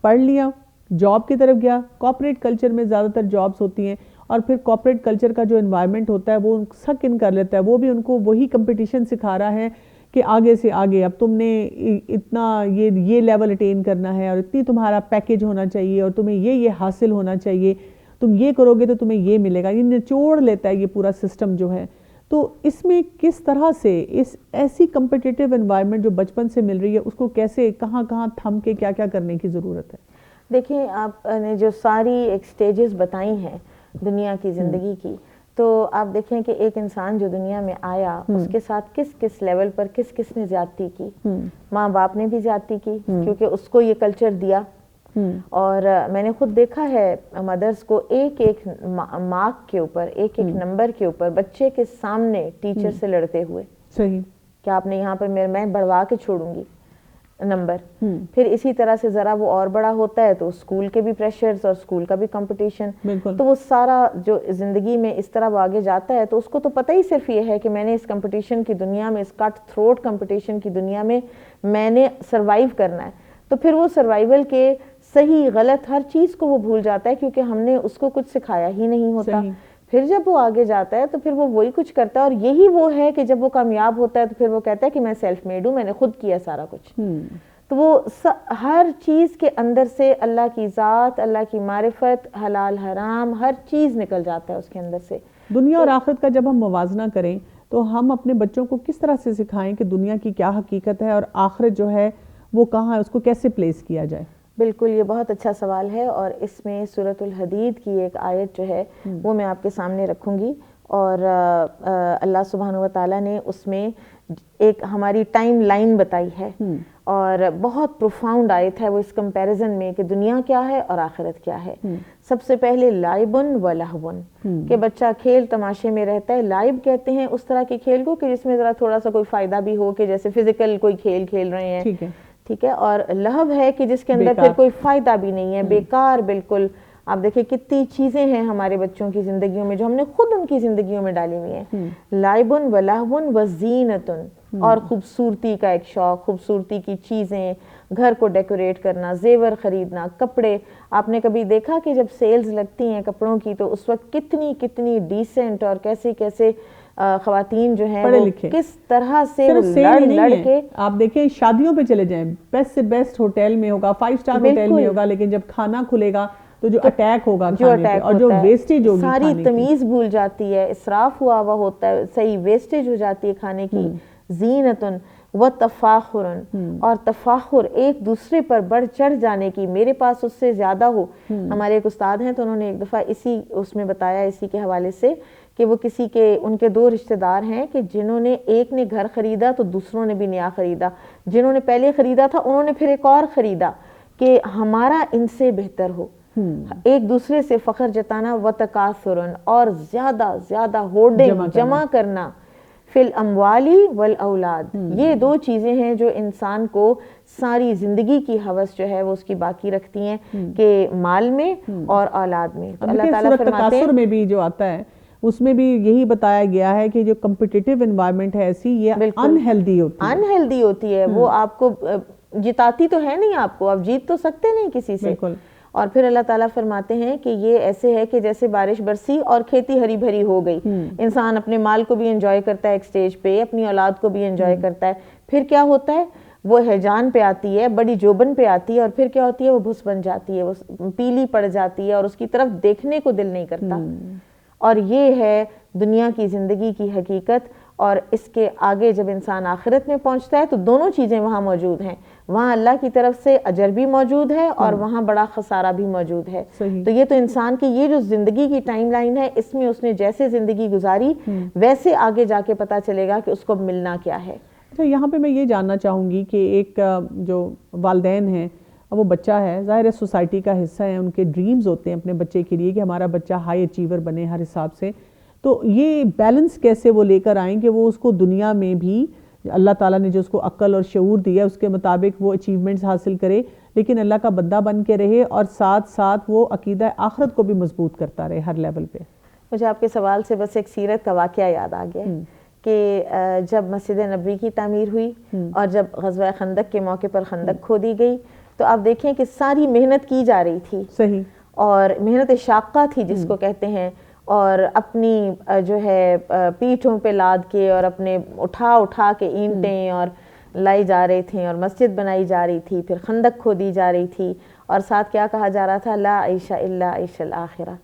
پڑھ لیا, جاب کی طرف گیا, کارپوریٹ کلچر میں زیادہ تر جابس ہوتی ہیں, اور پھر کارپوریٹ کلچر کا جو انوائرمنٹ ہوتا ہے وہ سک ان کر لیتا ہے, وہ بھی ان کو وہی کمپٹیشن سکھا رہا ہے کہ آگے سے آگے, اب تم نے اتنا یہ لیول اٹین کرنا ہے, اور اتنی تمہارا پیکیج ہونا چاہیے, اور تمہیں یہ حاصل ہونا چاہیے, تم یہ کرو گے تو تمہیں یہ ملے گا. یہ نچوڑ لیتا ہے یہ پورا سسٹم جو ہے. تو اس میں کس طرح سے اس ایسی کمپٹیٹیو انوائرمنٹ جو بچپن سے مل رہی ہے, اس کو کیسے, کہاں کہاں تھم کے کیا کیا کرنے کی ضرورت ہے؟ دیکھیں, آپ نے جو ساری ایک سٹیجز بتائی ہیں دنیا کی زندگی کی, تو آپ دیکھیں کہ ایک انسان جو دنیا میں آیا, اس کے ساتھ کس کس لیول پر کس کس نے زیادتی کی. ماں باپ نے بھی زیادتی کی, کیونکہ اس کو یہ کلچر دیا, اور میں نے خود دیکھا ہے مدرس کو ایک ایک مارک کے اوپر, ایک ایک نمبر کے اوپر بچے کے سامنے ٹیچر سے لڑتے ہوئے. صحیح. کہ آپ نے یہاں پر میں بڑھوا کے چھوڑوں گی نمبر. پھر اسی طرح سے ذرا وہ اور بڑا ہوتا ہے تو اسکول کے بھی پریشرز اور اسکول کا بھی کمپٹیشن, تو وہ سارا جو زندگی میں اس طرح وہ آگے جاتا ہے, تو اس کو تو پتہ ہی صرف یہ ہے کہ میں نے اس کمپٹیشن کی دنیا میں, اس کٹ تھروٹ کمپٹیشن کی دنیا میں میں نے سروائیو کرنا ہے. تو پھر وہ سروائیول کے صحیح غلط ہر چیز کو وہ بھول جاتا ہے, کیونکہ ہم نے اس کو کچھ سکھایا ہی نہیں ہوتا. پھر جب وہ آگے جاتا ہے تو پھر وہ وہی کچھ کرتا ہے, اور یہی وہ ہے کہ جب وہ کامیاب ہوتا ہے تو پھر وہ کہتا ہے کہ میں سیلف میڈ ہوں, میں نے خود کیا سارا کچھ. تو وہ ہر چیز کے اندر سے اللہ کی ذات, اللہ کی معرفت, حلال حرام, ہر چیز نکل جاتا ہے اس کے اندر سے. دنیا اور آخرت کا جب ہم موازنہ کریں تو ہم اپنے بچوں کو کس طرح سے سکھائیں کہ دنیا کی کیا حقیقت ہے اور آخرت جو ہے وہ کہاں ہے, اس کو کیسے پلیس کیا جائے؟ بالکل, یہ بہت اچھا سوال ہے, اور اس میں سورۃ الحدید کی ایک آیت جو ہے وہ میں آپ کے سامنے رکھوں گی, اور اللہ سبحانہ و تعالیٰ نے اس میں ایک ہماری ٹائم لائن بتائی ہے اور بہت پروفاؤنڈ آیت ہے وہ اس کمپیریزن میں کہ دنیا کیا ہے اور آخرت کیا ہے. سب سے پہلے لائبن و لہون کہ بچہ کھیل تماشے میں رہتا ہے. لائب کہتے ہیں اس طرح کے کھیل کو کہ جس میں ذرا تھوڑا سا کوئی فائدہ بھی ہو, کہ جیسے فزیکل کوئی کھیل کھیل رہے ہیں, ٹھیک ہے. اور لہو ہے کہ جس کے اندر پھر کوئی فائدہ بھی نہیں ہے, بیکار بالکل. آپ دیکھیں کتنی چیزیں ہیں ہمارے بچوں کی زندگیوں میں جو ہم نے خود ان کی زندگیوں میں ڈالی ہوئی ہیں. لائبن و لہون و زینتن, اور خوبصورتی کا ایک شوق, خوبصورتی کی چیزیں, گھر کو ڈیکوریٹ کرنا, زیور خریدنا, کپڑے. آپ نے کبھی دیکھا کہ جب سیلز لگتی ہیں کپڑوں کی تو اس وقت کتنی کتنی ڈیسنٹ اور کیسے کیسے خواتین جو ہیں وہ کس طرح سے لڑ کے, آپ دیکھیں شادیوں پہ چلے جائیں, بیسٹ سے بیسٹ ہوٹل میں ہوگا, 5 اسٹار ہوٹل میں ہوگا, لیکن جب کھانا کھلے گا تو جو اٹیک ہوگا کھانے پہ اور جو ویسٹیج ہوگی, ساری تمیز بھول جاتی ہے, اسراف ہوا ہوا ہوتا ہے, صحیح ویسٹیج ہو جاتی ہے کھانے کی. زینتن و تفاخرن, اور تفاخر ایک دوسرے پر بڑھ چڑھ جانے کی, میرے پاس اس سے زیادہ ہو. ہمارے ایک استاد ہیں تو انہوں نے ایک دفعہ اسی اس میں بتایا اسی کے حوالے سے کہ وہ کسی کے ان کے 2 رشتہ دار ہیں کہ جنہوں نے, ایک نے گھر خریدا تو دوسروں نے بھی نیا خریدا, جنہوں نے پہلے خریدا تھا انہوں نے پھر ایک اور خریدا کہ ہمارا ان سے بہتر ہو. ایک دوسرے سے فخر جتانا, وتکاثرن, اور زیادہ زیادہ ہوردنگ جمع کرنا, فی الاموالی والاولاد. یہ 2 چیزیں ہیں جو انسان کو ساری زندگی کی ہوس جو ہے وہ اس کی باقی رکھتی ہیں کہ مال میں اور اولاد میں. تو اللہ تعالیٰ فرماتے ہیں, تکاثر میں بھی جو آتا ہے اس میں بھی یہی بتایا گیا ہے کہ جو کمپٹیٹیو انوائرمنٹ ہے ایسی, یہ انہیلدی ہوتی ہے. وہ آپ کو جتاتی تو ہے نہیں, آپ کو آپ جیت تو سکتے نہیں کسی سے. اور پھر اللہ تعالیٰ فرماتے ہیں کہ یہ ایسے ہے کہ جیسے بارش برسی اور کھیتی ہری بھری ہو گئی. انسان اپنے مال کو بھی انجوائے کرتا ہے ایک سٹیج پہ, اپنی اولاد کو بھی انجوائے کرتا ہے. پھر کیا ہوتا ہے, وہ ہیجان پہ آتی ہے, بڑی جوبن پہ آتی ہے, اور پھر کیا ہوتی ہے, وہ بھس بن جاتی ہے, وہ پیلی پڑ جاتی ہے اور اس کی طرف دیکھنے کو دل نہیں کرتا. اور یہ ہے دنیا کی زندگی کی حقیقت. اور اس کے آگے جب انسان آخرت میں پہنچتا ہے تو دونوں چیزیں وہاں موجود ہیں. وہاں اللہ کی طرف سے اجر بھی موجود ہے اور وہاں بڑا خسارہ بھی موجود ہے. تو یہ تو انسان کی یہ جو زندگی کی ٹائم لائن ہے, اس میں اس نے جیسے زندگی گزاری ویسے آگے جا کے پتہ چلے گا کہ اس کو ملنا کیا ہے. اچھا, یہاں پہ میں یہ جاننا چاہوں گی کہ ایک جو والدین ہیں, وہ بچہ ہے, ظاہر ہے سوسائٹی کا حصہ ہے, ان کے ڈریمز ہوتے ہیں اپنے بچے کے لیے کہ ہمارا بچہ ہائی اچیور بنے ہر حساب سے. تو یہ بیلنس کیسے وہ لے کر آئیں کہ وہ اس کو دنیا میں بھی اللہ تعالیٰ نے جو اس کو عقل اور شعور دیا اس کے مطابق وہ اچیومنٹس حاصل کرے, لیکن اللہ کا بندہ بن کے رہے, اور ساتھ ساتھ وہ عقیدہ آخرت کو بھی مضبوط کرتا رہے ہر لیول پہ. مجھے آپ کے سوال سے بس ایک سیرت کا واقعہ یاد آ گیا کہ جب مسجد نبوی کی تعمیر ہوئی اور جب غزوہ خندق کے موقع پر خندق کھودی گئی تو آپ دیکھیں کہ ساری محنت کی جا رہی تھی. صحیح. اور محنت شاقہ تھی جس کو کہتے ہیں, اور اپنی جو ہے پیٹھوں پہ لاد کے اور اپنے اٹھا کے اینٹیں اور لائی جا رہے تھے, اور مسجد بنائی جا رہی تھی, پھر خندق کھودی جا رہی تھی, اور ساتھ کیا کہا جا رہا تھا, لا عیش الا عیش الآخرہ,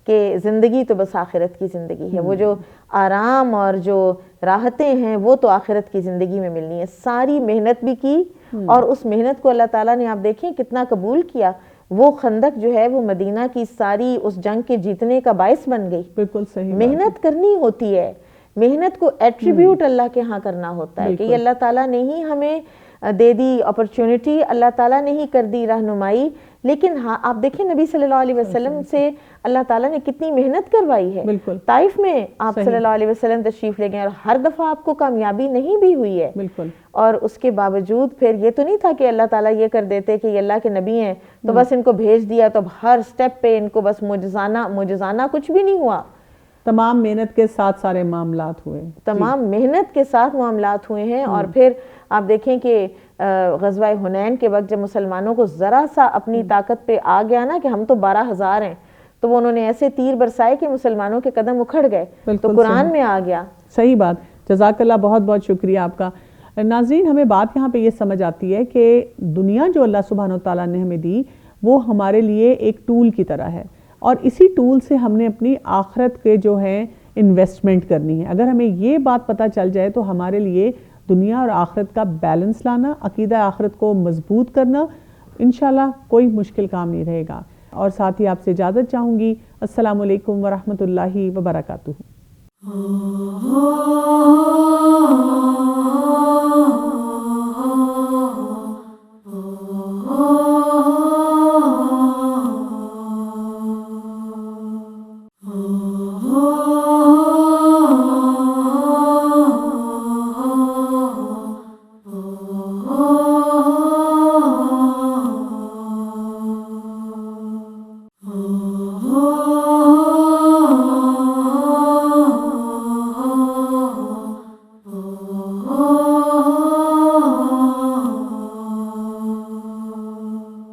کہ زندگی تو بس آخرت کی زندگی ہے. وہ جو آرام اور جو راحتیں ہیں وہ تو آخرت کی زندگی میں ملنی ہے. ساری محنت بھی کی اور اس محنت کو اللہ تعالیٰ نے آپ دیکھیں کتنا قبول کیا. وہ خندق جو ہے وہ مدینہ کی ساری اس جنگ کے جیتنے کا باعث بن گئی. بالکل صحیح. محنت کرنی ہوتی ہے, محنت کو ایٹریبیوٹ اللہ کے ہاں کرنا ہوتا ہے کہ یہ اللہ تعالیٰ نے ہی ہمیں دے دی اپرچونٹی, اللہ تعالیٰ نے ہی کر دی رہنمائی. لیکن ہاں آپ دیکھیں نبی صلی اللہ علیہ وسلم سے اللہ تعالیٰ نے کتنی محنت کروائی ہے. بالکل. طائف میں آپ صلی اللہ علیہ وسلم تشریف لے گئے اور ہر دفعہ آپ کو کامیابی نہیں بھی ہوئی ہے. بالکل. اور اس کے باوجود پھر یہ تو نہیں تھا کہ اللہ تعالیٰ یہ کر دیتے کہ یہ اللہ کے نبی ہیں تو بس ان کو بھیج دیا تو ہر سٹیپ پہ ان کو بس معجزانہ کچھ بھی نہیں ہوا. تمام محنت کے ساتھ سارے معاملات ہوئے, تمام محنت کے ساتھ معاملات ہوئے ہیں. اور پھر آپ دیکھیں کہ غزوہ حنین کے وقت جب مسلمانوں کو ذرا سا اپنی طاقت پہ آ گیا نا کہ ہم تو 12,000 ہیں, تو وہ انہوں نے ایسے تیر برسائے کہ مسلمانوں کے قدم اکھڑ گئے. تو قرآن میں آ گیا. صحیح بات, جزاک اللہ, بہت بہت شکریہ آپ کا. ناظرین, ہمیں بات یہاں پہ یہ سمجھ آتی ہے کہ دنیا جو اللہ سبحانہ وتعالیٰ نے ہمیں دی وہ ہمارے لیے ایک ٹول کی طرح ہے, اور اسی ٹول سے ہم نے اپنی آخرت کے جو ہے انویسٹمنٹ کرنی ہے. اگر ہمیں یہ بات پتہ چل جائے تو ہمارے لیے دنیا اور آخرت کا بیلنس لانا, عقیدہ آخرت کو مضبوط کرنا انشاءاللہ کوئی مشکل کام نہیں رہے گا. اور ساتھ ہی آپ سے اجازت چاہوں گی. السلام علیکم ورحمۃ اللہ وبرکاتہ.